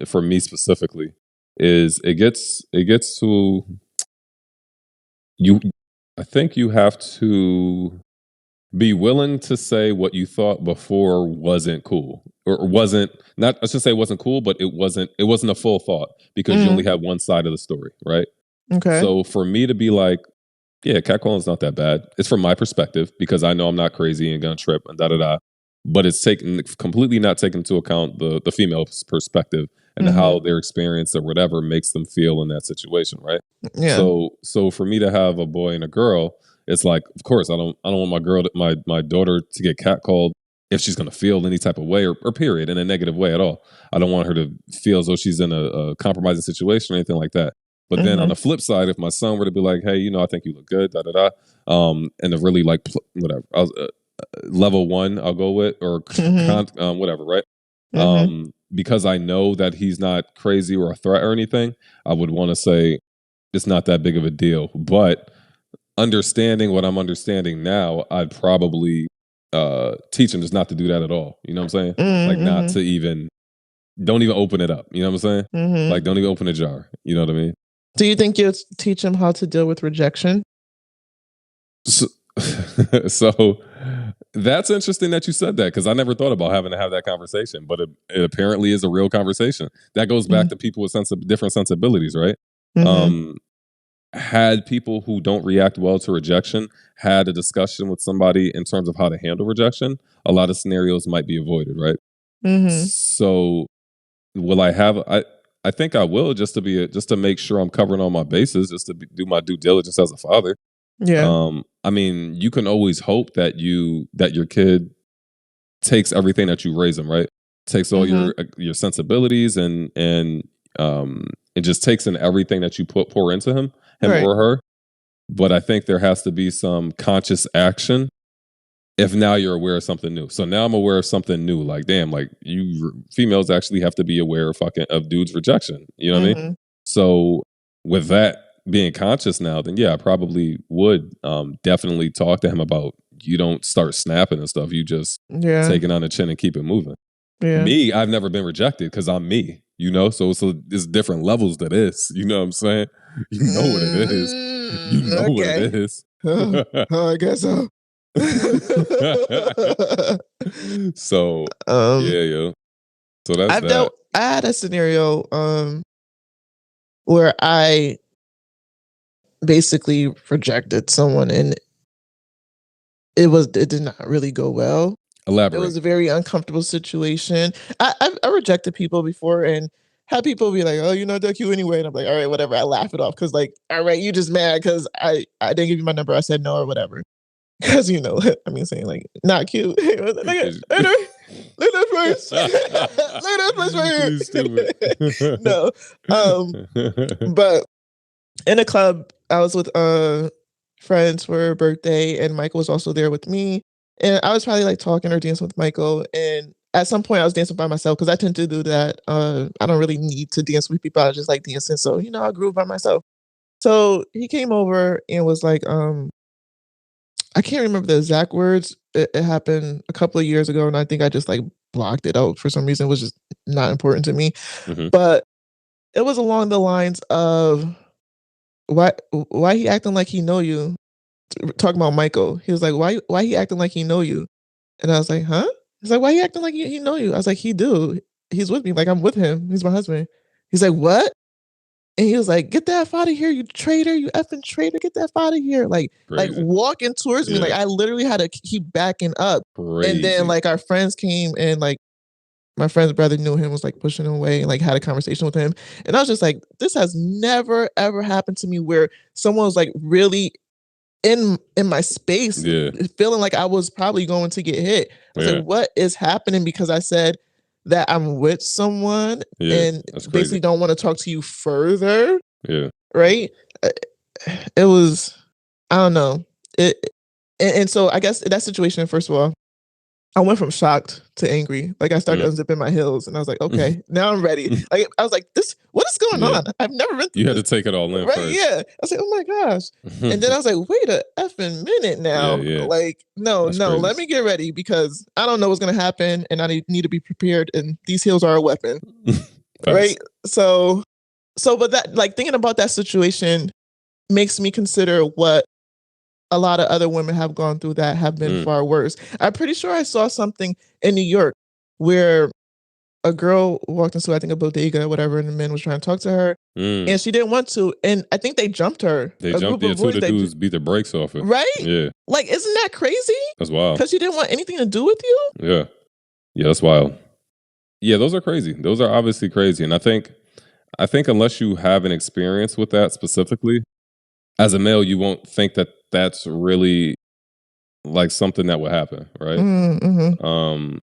[SPEAKER 3] for me specifically, is it gets to you. I think you have to be willing to say what you thought before wasn't cool, or wasn't, not, I should say wasn't cool, but it wasn't a full thought, because you only have one side of the story, right?
[SPEAKER 2] Okay.
[SPEAKER 3] So for me to be like, yeah, catcalling's not that bad. It's from my perspective, because I know I'm not crazy and gonna trip and da da da. But it's completely not taking into account the female's perspective and how their experience or whatever makes them feel in that situation, right?
[SPEAKER 2] Yeah.
[SPEAKER 3] So for me to have a boy and a girl, it's like, of course, I don't want my daughter to get catcalled if she's gonna feel any type of way, or period, in a negative way at all. I don't want her to feel as though she's in a compromising situation or anything like that. But then on the flip side, if my son were to be like, "Hey, I think you look good," da da da, and to really like whatever, level one, I'll go with, or whatever, right? Because I know that he's not crazy or a threat or anything, I would want to say it's not that big of a deal. But understanding what I'm understanding now, I'd probably teach him just not to do that at all. You know what I'm saying? Like, not to don't even open it up. You know what I'm saying? Like, don't even open a jar. You know what I mean?
[SPEAKER 2] Do you think you'll teach him how to deal with rejection?
[SPEAKER 3] So, that's interesting that you said that, because I never thought about having to have that conversation, but it apparently is a real conversation. That goes back to people with different sensibilities, right? Had people who don't react well to rejection had a discussion with somebody in terms of how to handle rejection, a lot of scenarios might be avoided, right? So will I have I think I will, just to make sure I'm covering all my bases, just to do my due diligence as a father.
[SPEAKER 2] Yeah.
[SPEAKER 3] I mean, you can always hope that your kid takes everything that you raise them, right? Takes all your sensibilities, and it just takes in everything that you pour into him
[SPEAKER 2] Right.
[SPEAKER 3] or her. But I think there has to be some conscious action if now you're aware of something new. So now I'm aware of something new. Like, damn, like, you females actually have to be aware of dudes' rejection. You know what I mean? So with that being conscious now, then yeah, I probably would definitely talk to him about, you don't start snapping and stuff. You just take it on the chin and keep it moving. Me, I've never been rejected because I'm me, so there's different levels to this. You know what I'm saying? You know what it is. You know what it is.
[SPEAKER 2] I guess so.
[SPEAKER 3] So yeah, yo. So that's that.
[SPEAKER 2] I had a scenario where I basically rejected someone, and it did not really go well.
[SPEAKER 3] Elaborate.
[SPEAKER 2] It was a very uncomfortable situation. I rejected people before, and had people be like, "Oh, you're not that cute anyway," and I'm like, "All right, whatever." I laugh it off, because like, "All right, you just mad because I didn't give you my number. I said no or whatever." Because I mean, saying like, not cute. Look at that face. Look at that face right here. No. But in a club, I was with friends for her birthday, and Michael was also there with me. And I was probably like talking or dancing with Michael. And at some point I was dancing by myself, because I tend to do that. I don't really need to dance with people. I just like dancing. So, I grew by myself. So he came over and was like, I can't remember the exact words. It happened a couple of years ago, and I think I just like blocked it out for some reason. It was just not important to me. But it was along the lines of, why he acting like he know you? Talking about Michael. He was like, why he acting like he know you? And I was like, huh? He's like, why he acting like he know you? I was like, he do. He's with me. Like, I'm with him. He's my husband. He's like, what? And he was like, get that out of here, you traitor, you effing traitor, get that out of here. Like walking towards me. Like, I literally had to keep backing up. And then like our friends came, and like my friend's brother knew him, was like pushing him away, and like had a conversation with him. And I was just like, this has never ever happened to me, where someone was like really in my space, feeling like I was probably going to get hit. I was like, what is happening? Because I said that I'm with someone, and basically don't want to talk to you further. Right? It was, I don't know. And so I guess in that situation, first of all, I went from shocked to angry. Like I started unzipping my heels and I was like, okay, now I'm ready. Like I was like, what is going on? I've never been through
[SPEAKER 3] You
[SPEAKER 2] this.
[SPEAKER 3] had to take it all in
[SPEAKER 2] Right?
[SPEAKER 3] first.
[SPEAKER 2] Yeah. I was like, oh my gosh. And then I was like, wait a effing minute now.
[SPEAKER 3] Yeah.
[SPEAKER 2] Like, no,
[SPEAKER 3] That's crazy.
[SPEAKER 2] let me get ready because I don't know what's gonna happen and I need to be prepared. And these heels are a weapon. Right. So but that, like, thinking about that situation makes me consider what a lot of other women have gone through that have been far worse. I'm pretty sure I saw something in New York where a girl walked into, I think, a bodega or whatever, and the man was trying to talk to her, and she didn't want to, and I think they jumped her.
[SPEAKER 3] They jumped, two of the dudes beat the brakes off her.
[SPEAKER 2] Right?
[SPEAKER 3] Yeah.
[SPEAKER 2] Like, isn't that crazy?
[SPEAKER 3] That's wild.
[SPEAKER 2] Because she didn't want anything to do with you?
[SPEAKER 3] Yeah. Yeah, that's wild. Yeah, those are crazy. Those are obviously crazy. And I think unless you have an experience with that specifically, as a male, you won't think that that's really like something that would happen, right?
[SPEAKER 2] Mm-hmm.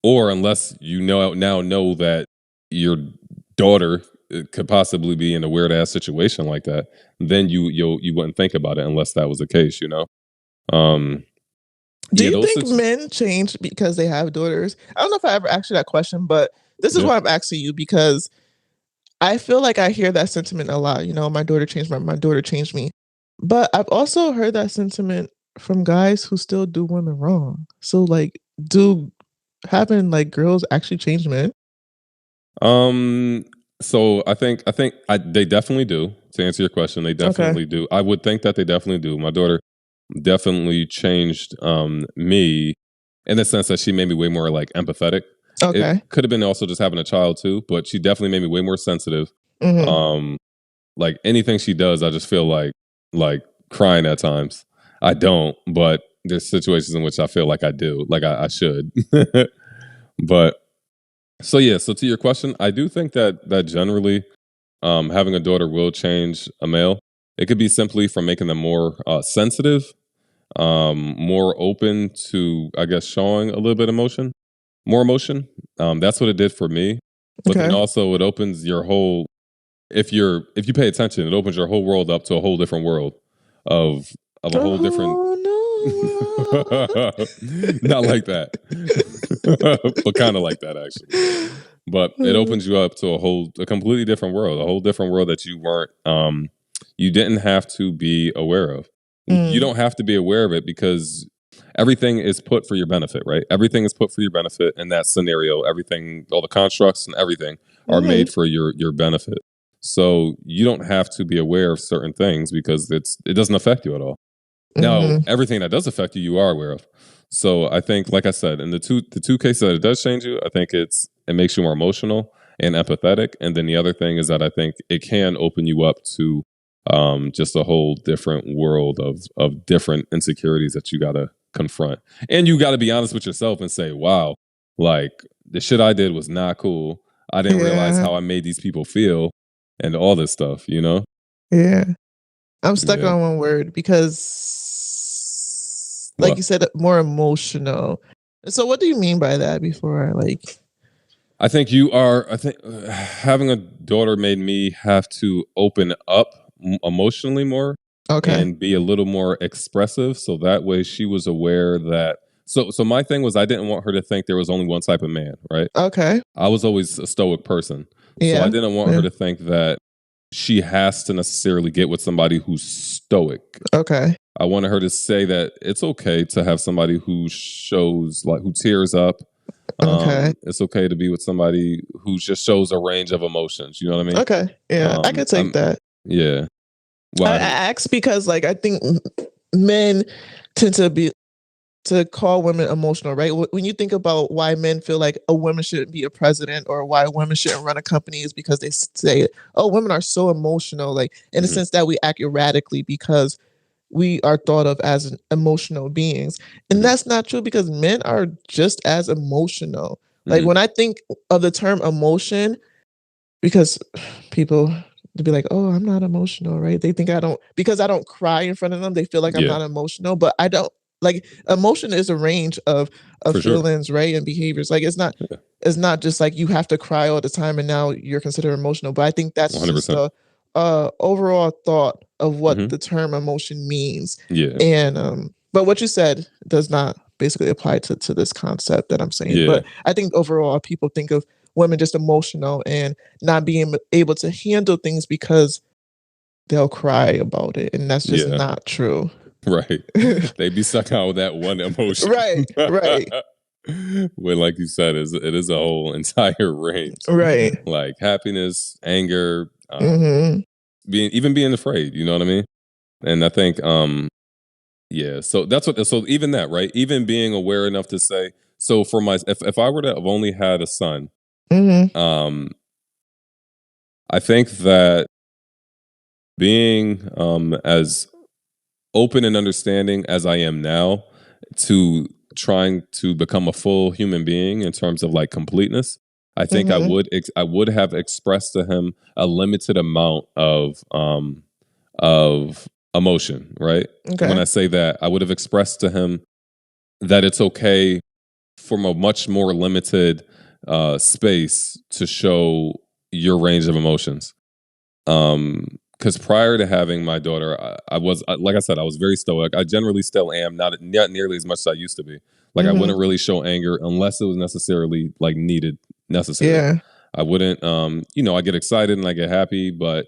[SPEAKER 3] Or unless you now know that your daughter could possibly be in a weird ass situation like that, then you wouldn't think about it unless that was the case, you know.
[SPEAKER 2] Do you think men change because they have daughters? I don't know if I ever asked you that question, but this is why I'm asking you, because I feel like I hear that sentiment a lot. You know, my daughter changed my daughter changed me. But I've also heard that sentiment from guys who still do women wrong. So, like, do having like girls actually change men?
[SPEAKER 3] So I think they definitely do. To answer your question, they definitely do. I would think that they definitely do. My daughter definitely changed me in the sense that she made me way more like empathetic. It could have been also just having a child too, but she definitely made me way more sensitive. Like anything she does, I just feel like crying at times. I don't, but there's situations in which I feel like I do, like I should. But so to your question, I do think that generally having a daughter will change a male. It could be simply from making them more sensitive, more open to, I guess, showing a little bit more emotion. That's what it did for me. But then also it opens your whole, if you pay attention, it opens your whole world up to a whole different world of a whole different. Not like that, but kind of like that actually. But it opens you up to a completely different world, a whole different world that you weren't, you didn't have to be aware of. You don't have to be aware of it because everything is put for your benefit, right? Everything is put for your benefit in that scenario. Everything, all the constructs and everything are made for your benefit. So you don't have to be aware of certain things because it doesn't affect you at all. Now, everything that does affect you, you are aware of. So I think, like I said, in the two cases that it does change you, I think it makes you more emotional and empathetic. And then the other thing is that I think it can open you up to just a whole different world of different insecurities that you got to confront. And you got to be honest with yourself and say, wow, like the shit I did was not cool. I didn't realize how I made these people feel and all this stuff, you know?
[SPEAKER 2] Yeah. I'm stuck on one word because, like you said, more emotional. So what do you mean by that before
[SPEAKER 3] I think having a daughter made me have to open up emotionally more and be a little more expressive. So that way she was aware that, so my thing was I didn't want her to think there was only one type of man, right? I was always a stoic person. So I didn't want her to think that she has to necessarily get with somebody who's stoic. I wanted her to say that it's okay to have somebody who shows, like, who tears up. It's okay to be with somebody who just shows a range of emotions. You know what I mean?
[SPEAKER 2] I could take that.
[SPEAKER 3] Yeah.
[SPEAKER 2] I ask because, like, I think men tend to call women emotional, right? When you think about why men feel like a woman shouldn't be a president or why women shouldn't run a company is because they say, oh, women are so emotional, like in the sense that we act erratically because we are thought of as emotional beings. And that's not true because men are just as emotional. Like when I think of the term emotion, because people to be like, oh, I'm not emotional, right? They think because I don't cry in front of them, they feel like I'm not emotional, but I don't. Like, emotion is a range of feelings, right? And behaviors. Like, it's not just like you have to cry all the time and now you're considered emotional. But I think that's 100%. Just the overall thought of what the term emotion means. And but what you said does not basically applied to this concept that I'm saying.
[SPEAKER 3] Yeah.
[SPEAKER 2] But I think overall people think of women just emotional and not being able to handle things because they'll cry about it, and that's just
[SPEAKER 3] Yeah.
[SPEAKER 2] not true.
[SPEAKER 3] Right. They be stuck out with that one emotion.
[SPEAKER 2] Right.
[SPEAKER 3] When, like you said, it is a whole entire range.
[SPEAKER 2] Right.
[SPEAKER 3] Like happiness, anger,
[SPEAKER 2] Mhm.
[SPEAKER 3] being afraid, you know what I mean? And I think yeah, so so even that, right? Even being aware enough to say, so for if I were to have only had a son,
[SPEAKER 2] Mhm.
[SPEAKER 3] I think that being as open and understanding as I am now to trying to become a full human being in terms of like completeness, I think
[SPEAKER 2] Mhm.
[SPEAKER 3] I would have expressed to him a limited amount of emotion, right? And when
[SPEAKER 2] Okay.
[SPEAKER 3] I say that, I would have expressed to him that it's okay from a much more limited space to show your range of emotions. Because prior to having my daughter, I was like I said, I was very stoic. I generally still am, not nearly as much as I used to be. Like I wouldn't
[SPEAKER 2] Mhm.
[SPEAKER 3] really show anger unless it was necessarily like necessary.
[SPEAKER 2] Yeah.
[SPEAKER 3] I wouldn't, I get excited and I get happy, but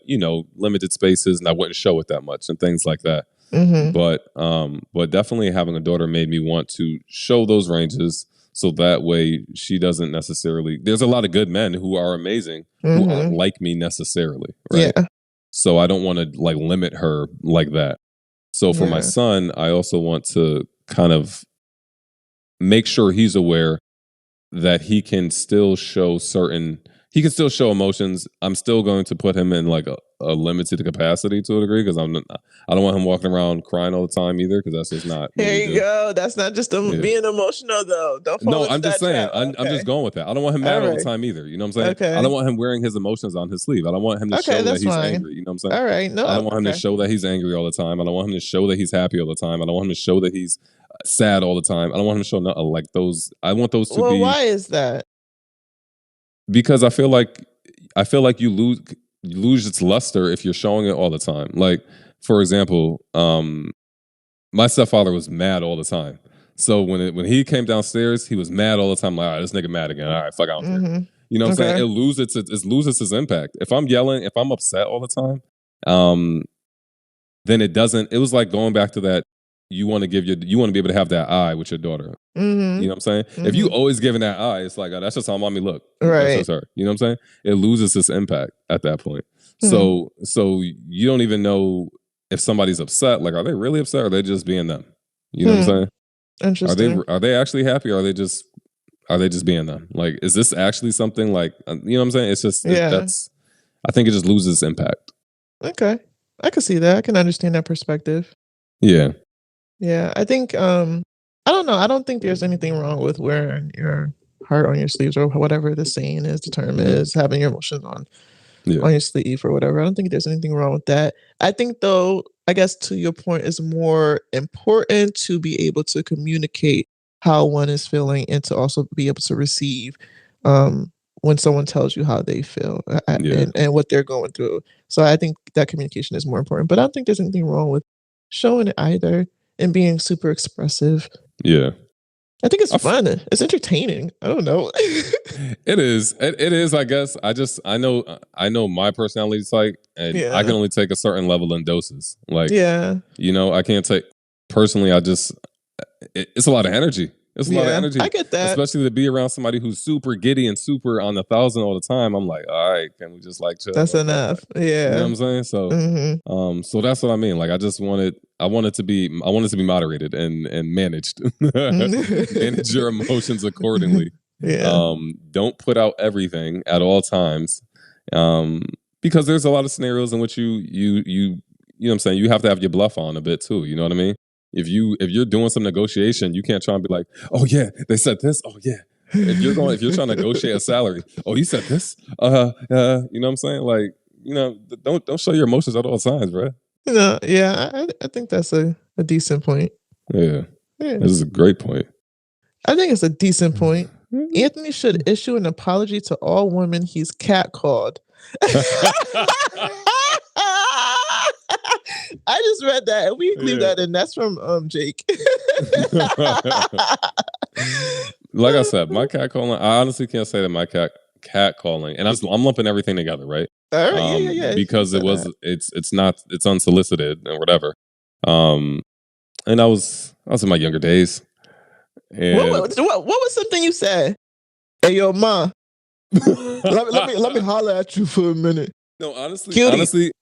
[SPEAKER 3] limited spaces, and I wouldn't show it that much and things like that.
[SPEAKER 2] Mhm.
[SPEAKER 3] But definitely having a daughter made me want to show those ranges, so that way she doesn't necessarily. There's a lot of good men who are amazing who aren't
[SPEAKER 2] Mhm.
[SPEAKER 3] like me necessarily, right?
[SPEAKER 2] Yeah.
[SPEAKER 3] So I don't want to like limit her like that. So for my
[SPEAKER 2] Yeah.
[SPEAKER 3] son, I also want to kind of make sure he's aware that he can still show emotions. I'm still going to put him in like a limited capacity to a degree, because I don't want him walking around crying all the time either, because that's just not what
[SPEAKER 2] Here
[SPEAKER 3] we
[SPEAKER 2] you
[SPEAKER 3] do.
[SPEAKER 2] go. That's not just
[SPEAKER 3] Yeah.
[SPEAKER 2] being emotional though. Don't fall
[SPEAKER 3] No,
[SPEAKER 2] into
[SPEAKER 3] I'm just
[SPEAKER 2] that
[SPEAKER 3] saying.
[SPEAKER 2] trap.
[SPEAKER 3] I'm just
[SPEAKER 2] Okay.
[SPEAKER 3] going with that. I don't want him
[SPEAKER 2] All
[SPEAKER 3] mad all the
[SPEAKER 2] right.
[SPEAKER 3] time either. You know what I'm saying? I
[SPEAKER 2] Okay.
[SPEAKER 3] don't want him wearing his emotions on his sleeve. I don't want him to
[SPEAKER 2] Okay,
[SPEAKER 3] show that
[SPEAKER 2] that's
[SPEAKER 3] he's
[SPEAKER 2] fine.
[SPEAKER 3] angry. You know what I'm saying?
[SPEAKER 2] All right. No.
[SPEAKER 3] I don't want him to
[SPEAKER 2] Okay.
[SPEAKER 3] show that he's angry all the time. I don't want him to show that he's happy all the time. I don't want him to show that he's sad all the time. I don't want him to show nothing like those. I want those to
[SPEAKER 2] Well,
[SPEAKER 3] be,
[SPEAKER 2] why is that?
[SPEAKER 3] because I feel like you lose its luster if you're showing it all the time. Like, for example, my stepfather was mad all the time. So when he came downstairs, he was mad all the time. Like, all right, this nigga mad again. All right, fuck, I don't care.
[SPEAKER 2] Mhm.
[SPEAKER 3] You know what I'm saying?
[SPEAKER 2] Okay.
[SPEAKER 3] It loses its impact. If I'm yelling, if I'm upset all the time, then it doesn't. It was like going back to that. You want to be able to have that eye with your daughter. You know
[SPEAKER 2] Mhm.
[SPEAKER 3] what I'm saying? If you always giving that eye, it's like, oh, that's just how mommy look. That's
[SPEAKER 2] Right.
[SPEAKER 3] just her. You know what I'm saying? It loses its impact at that point.
[SPEAKER 2] Hmm.
[SPEAKER 3] So you don't even know if somebody's upset. Like, are they really upset, or are they just being them? You know what I'm saying?
[SPEAKER 2] Interesting.
[SPEAKER 3] Are they actually happy, or are they just being them? Like, is this actually something like, you know what I'm saying? It's just
[SPEAKER 2] Yeah.
[SPEAKER 3] I think it just loses impact.
[SPEAKER 2] Okay. I can see that. I can understand that perspective.
[SPEAKER 3] Yeah.
[SPEAKER 2] Yeah. I think I don't know. I don't think there's anything wrong with wearing your heart on your sleeves or whatever the saying is, the term is, having your emotions on
[SPEAKER 3] Yeah.
[SPEAKER 2] your sleeve or whatever. I don't think there's anything wrong with that. I think though, I guess to your point, it's more important to be able to communicate how one is feeling and to also be able to receive um, when someone tells you how they feel
[SPEAKER 3] Yeah.
[SPEAKER 2] and what they're going through. So I think that communication is more important. But I don't think there's anything wrong with showing it either and being super expressive.
[SPEAKER 3] Yeah.
[SPEAKER 2] I think it's
[SPEAKER 3] I f-
[SPEAKER 2] fun. It's entertaining. I don't know.
[SPEAKER 3] It is. It is. I guess. I know. I know my personality type, and I can
[SPEAKER 2] Yeah.
[SPEAKER 3] only take a certain level in doses. Like,
[SPEAKER 2] Yeah.
[SPEAKER 3] I can't take personally. It's a lot of energy. It's a lot of
[SPEAKER 2] Yeah. I
[SPEAKER 3] energy,
[SPEAKER 2] get that.
[SPEAKER 3] especially to be around somebody who's super giddy and super on 1,000 all the time. I'm like, all right, can we just like chill
[SPEAKER 2] That's
[SPEAKER 3] like that?
[SPEAKER 2] enough.
[SPEAKER 3] You know what
[SPEAKER 2] Yeah.
[SPEAKER 3] I'm saying? So,
[SPEAKER 2] Mhm.
[SPEAKER 3] so that's what I mean. Like, I want it to be moderated and managed. Manage your emotions accordingly.
[SPEAKER 2] Yeah.
[SPEAKER 3] Don't put out everything at all times, because there's a lot of scenarios in which you know what I'm saying, you have to have your bluff on a bit too. You know what I mean? If you're doing some negotiation, you can't try and be like, oh yeah, they said this. Oh yeah. If you're trying to negotiate a salary, oh, you said this. You know what I'm saying? Like, don't show your emotions at all times, bro.
[SPEAKER 2] Yeah, I think that's a decent point.
[SPEAKER 3] Yeah,
[SPEAKER 2] Yeah.
[SPEAKER 3] this is a great point.
[SPEAKER 2] I think it's a decent point. Anthony should issue an apology to all women he's catcalled. I I just read that, and we leave that in. That's from Jake.
[SPEAKER 3] Like I said, my catcalling. I honestly can't say that my catcalling, and I'm lumping everything together, right?
[SPEAKER 2] All right, yeah.
[SPEAKER 3] Because it's unsolicited and whatever. And I was in my younger days. And
[SPEAKER 2] what was something you said? Hey, yo, ma. let me holler at you for a minute.
[SPEAKER 3] No, honestly,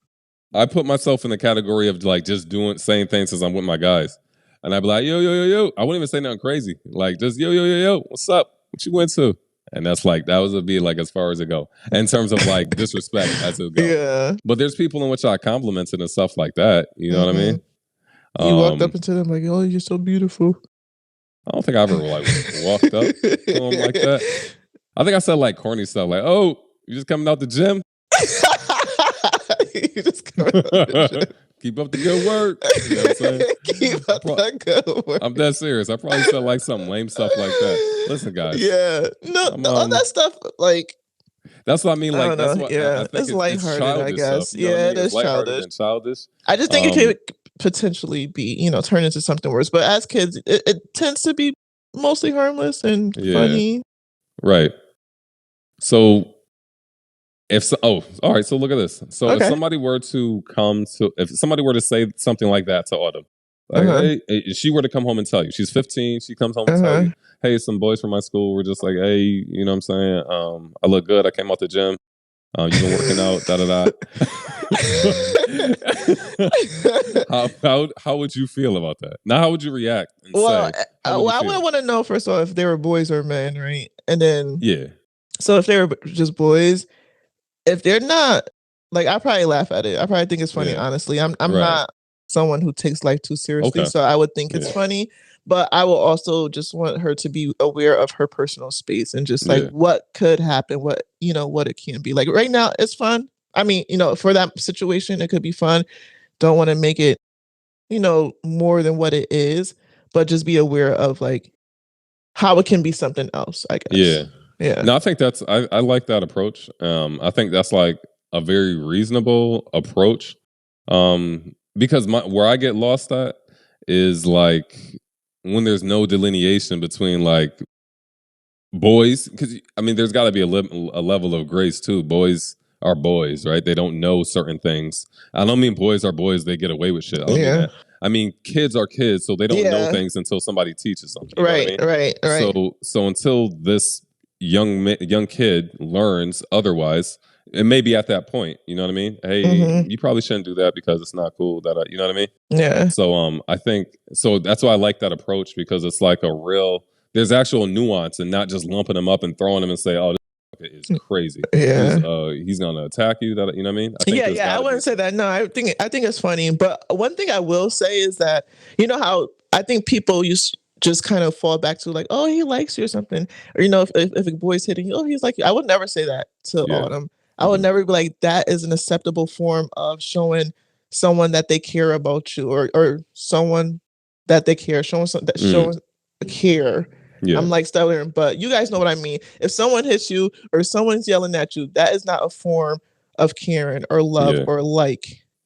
[SPEAKER 3] I put myself in the category of like just saying things as I'm with my guys, and I'd be like, yo. I wouldn't even say nothing crazy, like just yo, what's up? What you went to? And that's like that would be like as far as it go in terms of like disrespect as it go.
[SPEAKER 2] Yeah.
[SPEAKER 3] But there's people in which I complimented and stuff like that. You know what I mean?
[SPEAKER 2] You walked up into them like, oh, you're so beautiful.
[SPEAKER 3] I don't think I ever like walked up to them like that. I think I said like corny stuff like, oh, you just coming out the gym?
[SPEAKER 2] You just coming out the gym.
[SPEAKER 3] Keep up the good work. You know what I'm saying?
[SPEAKER 2] Keep up the good work.
[SPEAKER 3] I'm dead serious. I probably said like some lame stuff like that. Listen, guys.
[SPEAKER 2] Yeah. No, all that stuff, like.
[SPEAKER 3] That's what I mean. Like, that's what
[SPEAKER 2] I think
[SPEAKER 3] it's
[SPEAKER 2] lighthearted, I guess.
[SPEAKER 3] Stuff, you know
[SPEAKER 2] it is
[SPEAKER 3] childish.
[SPEAKER 2] I just think it could potentially be, turn into something worse. But as kids, it tends to be mostly harmless and funny.
[SPEAKER 3] Right. So all right. So look at this. So if somebody were to say something like that to Autumn, like, hey, if she were to come home and tell you, she's 15, she comes home and tell you, hey, some boys from my school were just like, hey, you know what I'm saying? I look good. I came out the gym. You've been working out, How would you feel about that? Now, how would you react?
[SPEAKER 2] I would want to know, first of all, if they were boys or men, right? And then, so if they were just boys, if they're not, like, I probably laugh at it. I probably think it's funny, honestly. I'm not someone who takes life too seriously, so I would think it's funny. But I will also just want her to be aware of her personal space and just like what could happen, what it can be. Like right now, it's fun. I mean, for that situation, it could be fun. Don't want to make it, more than what it is, but just be aware of like how it can be something else, I guess. Yeah.
[SPEAKER 3] No, I think I like that approach. I think that's like a very reasonable approach. Because where I get lost at is like when there's no delineation between like boys, because I mean, there's got to be a level of grace too. Boys are boys, right? They don't know certain things. I don't mean boys are boys, they get away with shit. I don't mean that. I mean, kids are kids, so they don't know things until somebody teaches them. You know what I mean? So until this young kid learns otherwise, it may be at that point, you know what I mean? Hey, you probably shouldn't do that because it's not cool. You know what I mean?
[SPEAKER 2] Yeah.
[SPEAKER 3] So I think that's why I like that approach, because it's like there's actual nuance and not just lumping them up and throwing them and say, oh, this is crazy.
[SPEAKER 2] Yeah.
[SPEAKER 3] He's gonna attack you. You know what I mean?
[SPEAKER 2] I wouldn't say that. No, I think it's funny. But one thing I will say is that, how I think people just kind of fall back to like, oh, he likes you or something. Or, if a boy's hitting you, oh, he's like you. I would never say that to Autumn. I would never be like, that is an acceptable form of showing someone that they care about you, or someone that they care, showing care. Yeah. I'm like stuttering, but you guys know what I mean. If someone hits you or someone's yelling at you, that is not a form of caring or love or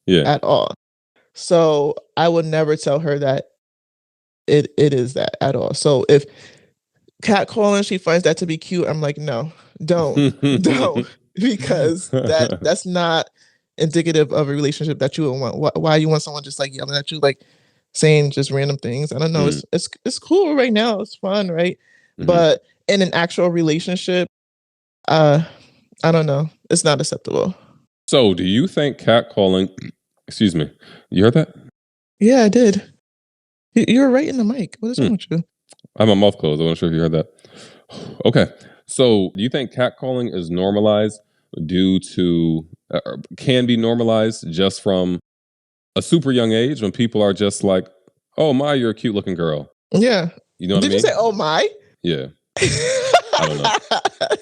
[SPEAKER 2] at all. So I would never tell her that it is that at all. So if catcalling, she finds that to be cute, I'm like, no, don't, because that's not indicative of a relationship that you would want. Why you want someone just like yelling at you, like saying just random things? I don't know. It's cool right now. It's fun, right? But in an actual relationship, I don't know. It's not acceptable.
[SPEAKER 3] So do you think catcalling, excuse me, you heard that?
[SPEAKER 2] Yeah, I did. You were right in the mic. What is wrong with you?
[SPEAKER 3] I have my mouth closed. I wasn't sure if you heard that. Okay. So do you think catcalling is normalized due to, can be normalized just from a super young age when people are just like, oh my, you're a cute looking girl.
[SPEAKER 2] Yeah.
[SPEAKER 3] You know what I mean?
[SPEAKER 2] Did you say, oh my?
[SPEAKER 3] Yeah. I don't know.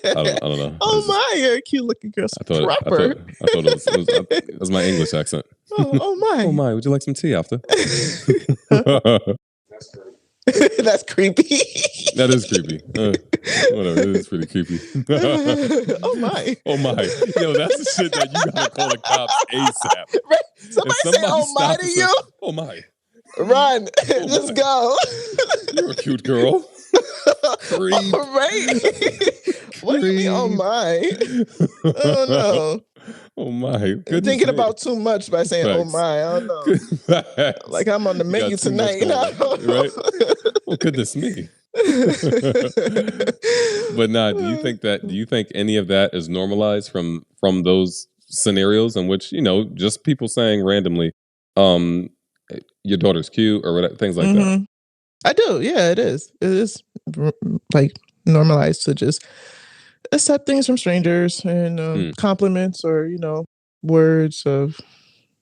[SPEAKER 3] I don't know.
[SPEAKER 2] Oh my, you're a cute looking girl.
[SPEAKER 3] I thought it was my English accent.
[SPEAKER 2] Oh my.
[SPEAKER 3] Oh my, would you like some tea after?
[SPEAKER 2] That's creepy.
[SPEAKER 3] That is creepy. Whatever. This is pretty creepy.
[SPEAKER 2] Oh my.
[SPEAKER 3] Oh my. Yo, that's the shit that you gotta call the cops ASAP.
[SPEAKER 2] Right? Somebody say oh my
[SPEAKER 3] stops
[SPEAKER 2] to
[SPEAKER 3] and
[SPEAKER 2] you.
[SPEAKER 3] says, oh my.
[SPEAKER 2] Run.
[SPEAKER 3] Oh
[SPEAKER 2] Just
[SPEAKER 3] my.
[SPEAKER 2] go.
[SPEAKER 3] You're a cute girl. Creep.
[SPEAKER 2] All right. What do you mean, oh my? Oh no.
[SPEAKER 3] Oh my.
[SPEAKER 2] You're thinking about too much by saying oh my. I don't know. Like I'm on the menu tonight.
[SPEAKER 3] Right? Well, goodness me. But do you think any of that is normalized from those scenarios in which, just people saying randomly, your daughter's cute or whatever, things like that?
[SPEAKER 2] I do. Yeah, it is. It is like normalized to just accept things from strangers and compliments or, words of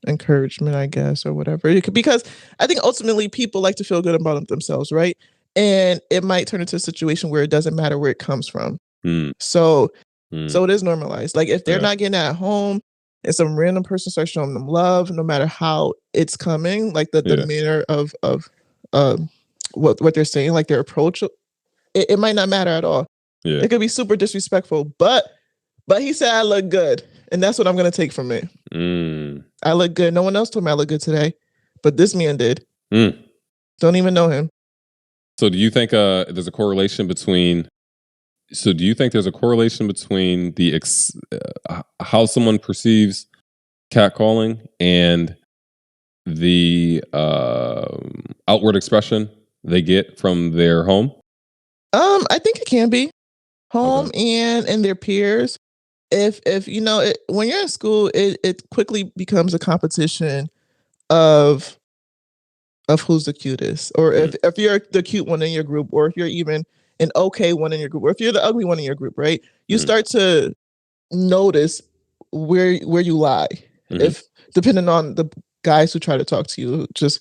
[SPEAKER 2] encouragement, I guess, or whatever. Because I think ultimately people like to feel good about themselves, right? And it might turn into a situation where it doesn't matter where it comes from. So it is normalized. Like if they're not getting it at home and some random person starts showing them love, no matter how it's coming, like the manner of what they're saying, like their approach, it might not matter at all.
[SPEAKER 3] Yeah.
[SPEAKER 2] It could be super disrespectful, but he said I look good, and that's what I'm gonna take from it. I look good. No one else told me I look good today, but this man did. Don't even know him.
[SPEAKER 3] So do you think there's a correlation between? So do you think there's a correlation between the how someone perceives catcalling and the outward expression they get from their home?
[SPEAKER 2] I think it can be home and their peers. If when you're in school, it quickly becomes a competition of who's the cutest, or if you're the cute one in your group, or if you're even an okay one in your group, or if you're the ugly one in your group, right? You start to notice where you lie. If depending on the guys who try to talk to you, just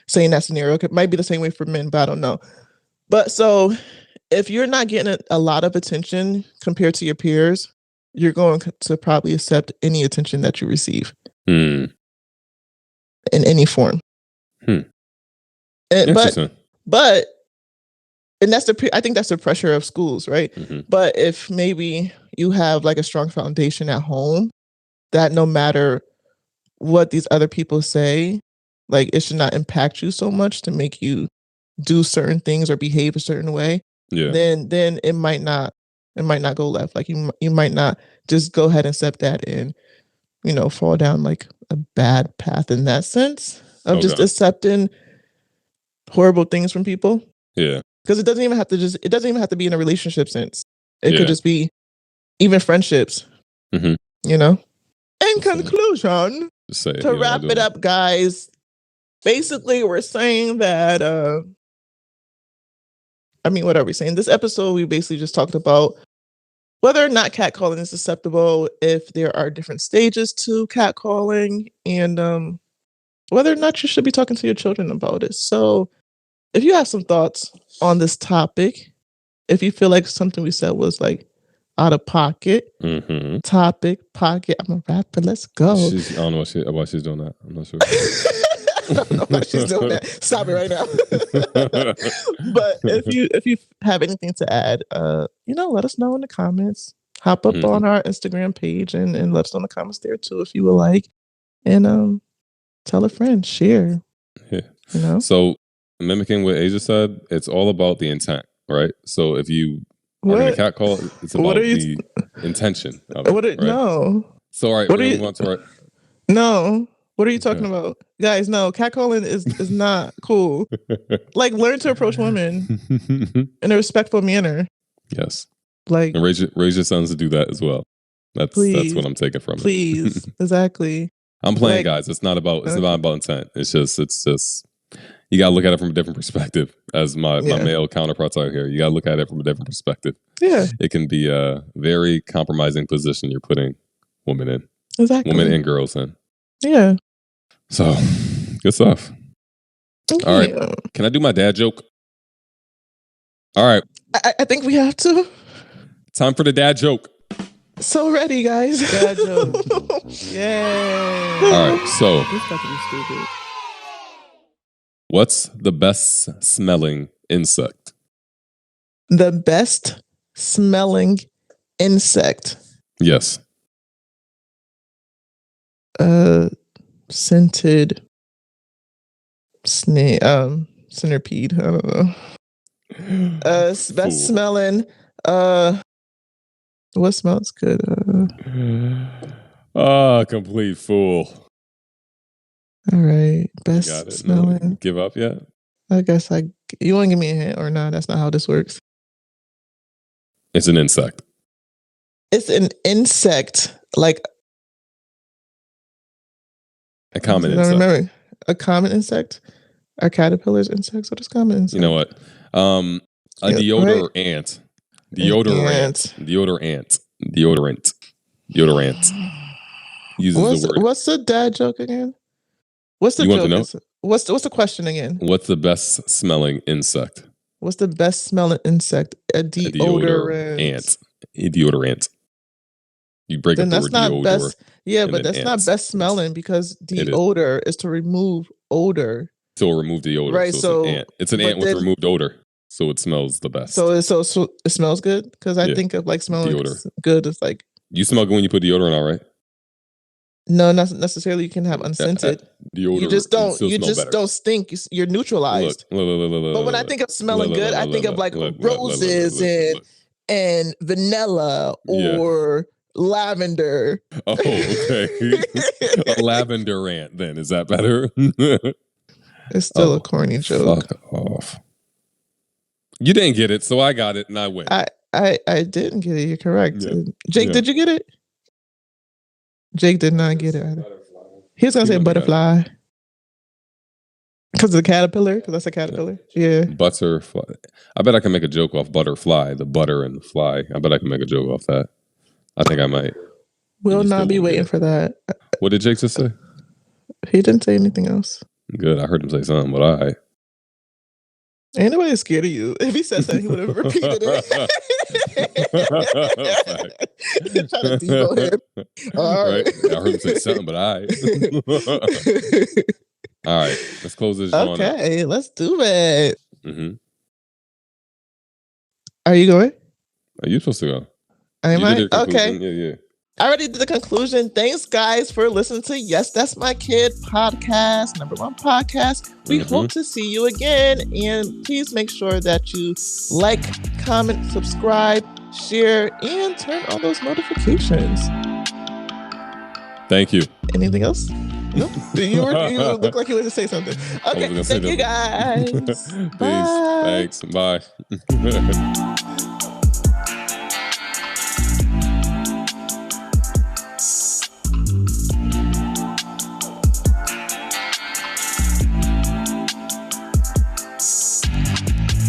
[SPEAKER 2] saying that scenario, it might be the same way for men, but I don't know. But so if you're not getting a lot of attention compared to your peers, you're going to probably accept any attention that you receive in any form.
[SPEAKER 3] Interesting.
[SPEAKER 2] But and I think that's the pressure of schools, right? But if maybe you have like a strong foundation at home, that no matter what these other people say, like it should not impact you so much to make you do certain things or behave a certain way.
[SPEAKER 3] Yeah.
[SPEAKER 2] Then it might not go left. Like you might not just go ahead and accept that and fall down like a bad path in that sense of just accepting horrible things from people.
[SPEAKER 3] Yeah.
[SPEAKER 2] Because it doesn't even have to be in a relationship sense. It could just be even friendships. In conclusion, to wrap it up, guys, basically we're saying that what are we saying? This episode we basically just talked about whether or not catcalling is acceptable, if there are different stages to catcalling, and whether or not you should be talking to your children about it. So if you have some thoughts on this topic, if you feel like something we said was like out of pocket, topic, pocket, I'm a rapper, let's go.
[SPEAKER 3] I don't know why she's doing that. I'm not sure.
[SPEAKER 2] I don't know why she's doing that. Stop it right now. But if you have anything to add, let us know in the comments. Hop up on our Instagram page and let us know in the comments there too if you would like. And tell a friend, share.
[SPEAKER 3] Yeah. So mimicking what Asia said, it's all about the intent, right? So if you are going to catcall, it's about the intention of it, right?
[SPEAKER 2] No.
[SPEAKER 3] So all right, we're going to move on to our...
[SPEAKER 2] No. What are you talking about? Guys, no, catcalling is not cool. Like, learn to approach women in a respectful manner.
[SPEAKER 3] Yes.
[SPEAKER 2] Like,
[SPEAKER 3] and raise your sons to do that as well. That's what I'm taking from it.
[SPEAKER 2] Please. Exactly.
[SPEAKER 3] I'm playing, guys. It's not about intent. It's just you gotta look at it from a different perspective. As my male counterparts out here, you gotta look at it from a different perspective.
[SPEAKER 2] Yeah.
[SPEAKER 3] It can be a very compromising position you're putting women in.
[SPEAKER 2] Exactly.
[SPEAKER 3] Women and girls in.
[SPEAKER 2] Yeah.
[SPEAKER 3] So, good stuff. All right. Can I do my dad joke? All right.
[SPEAKER 2] I think we have to.
[SPEAKER 3] Time for the dad joke.
[SPEAKER 2] So ready, guys. Dad joke. Yay.
[SPEAKER 3] All right. So,
[SPEAKER 2] this got to be stupid.
[SPEAKER 3] What's the best smelling insect?
[SPEAKER 2] The best smelling insect.
[SPEAKER 3] Yes.
[SPEAKER 2] Scented snake. Centipede. I don't know. Best smelling. What smells good?
[SPEAKER 3] Complete fool.
[SPEAKER 2] All right. Best smelling.
[SPEAKER 3] No, give up yet?
[SPEAKER 2] I guess you want to give me a hint or not? That's not how this works.
[SPEAKER 3] It's an insect.
[SPEAKER 2] It's an insect, like
[SPEAKER 3] a common insect.
[SPEAKER 2] I remember a common insect. Are caterpillars insects? What is common insect?
[SPEAKER 3] You know what? A deodorant. Right? Deodorant. Uses the word.
[SPEAKER 2] What's the dad joke again? What's the joke?
[SPEAKER 3] Want to know?
[SPEAKER 2] What's the question again?
[SPEAKER 3] What's the best smelling insect?
[SPEAKER 2] What's the best smelling insect? A deodorant.
[SPEAKER 3] A deodorant. You break up the word deodorant.
[SPEAKER 2] Best, yeah, but that's not best smelling because deodor is to remove odor.
[SPEAKER 3] So remove the odor.
[SPEAKER 2] Right.
[SPEAKER 3] So it's an ant with removed odor. So it smells the best.
[SPEAKER 2] So it smells good? Because I think of like smelling deodor. Good. It's like
[SPEAKER 3] you smell good when you put deodorant on, right?
[SPEAKER 2] No, not necessarily. You can have unscented.
[SPEAKER 3] Deodorant.
[SPEAKER 2] You just don't. You just don't stink. You're neutralized. But when I think of smelling good, I think of like roses and vanilla or lavender.
[SPEAKER 3] Oh, okay. A lavender ant. Then is that better?
[SPEAKER 2] It's still a corny joke.
[SPEAKER 3] Fuck off. You didn't get it, so I got it and I win.
[SPEAKER 2] I didn't get it. You're correct. Yeah. Jake, did you get it? Jake did not get it either. He was going to say butterfly. Because of the caterpillar? Because that's a caterpillar? Yeah.
[SPEAKER 3] Butterfly. I bet I can make a joke off butterfly, the butter and the fly. I bet I can make a joke off that. I think I might.
[SPEAKER 2] We'll not be waiting for that.
[SPEAKER 3] What did Jake just say?
[SPEAKER 2] He didn't say anything else.
[SPEAKER 3] Good. I heard him say something, but all right.
[SPEAKER 2] Ain't nobody scared of you. If he said something, he would have repeated it. Trying to debo him. All right.
[SPEAKER 3] I heard him say something, but all right. All right. Let's close this joint up.
[SPEAKER 2] Okay, let's do it.
[SPEAKER 3] Mm-hmm.
[SPEAKER 2] Are you going?
[SPEAKER 3] Are you supposed to go?
[SPEAKER 2] Am I? Okay.
[SPEAKER 3] Yeah.
[SPEAKER 2] I already did the conclusion. Thanks, guys, for listening to Yes, That's My Kid podcast, #1 podcast. We hope to see you again. And please make sure that you like, comment, subscribe, share, and turn on those notifications.
[SPEAKER 3] Thank you.
[SPEAKER 2] Anything else? No? You look like you were to say something. Okay, thank you, guys.
[SPEAKER 3] Peace. Thanks. Bye.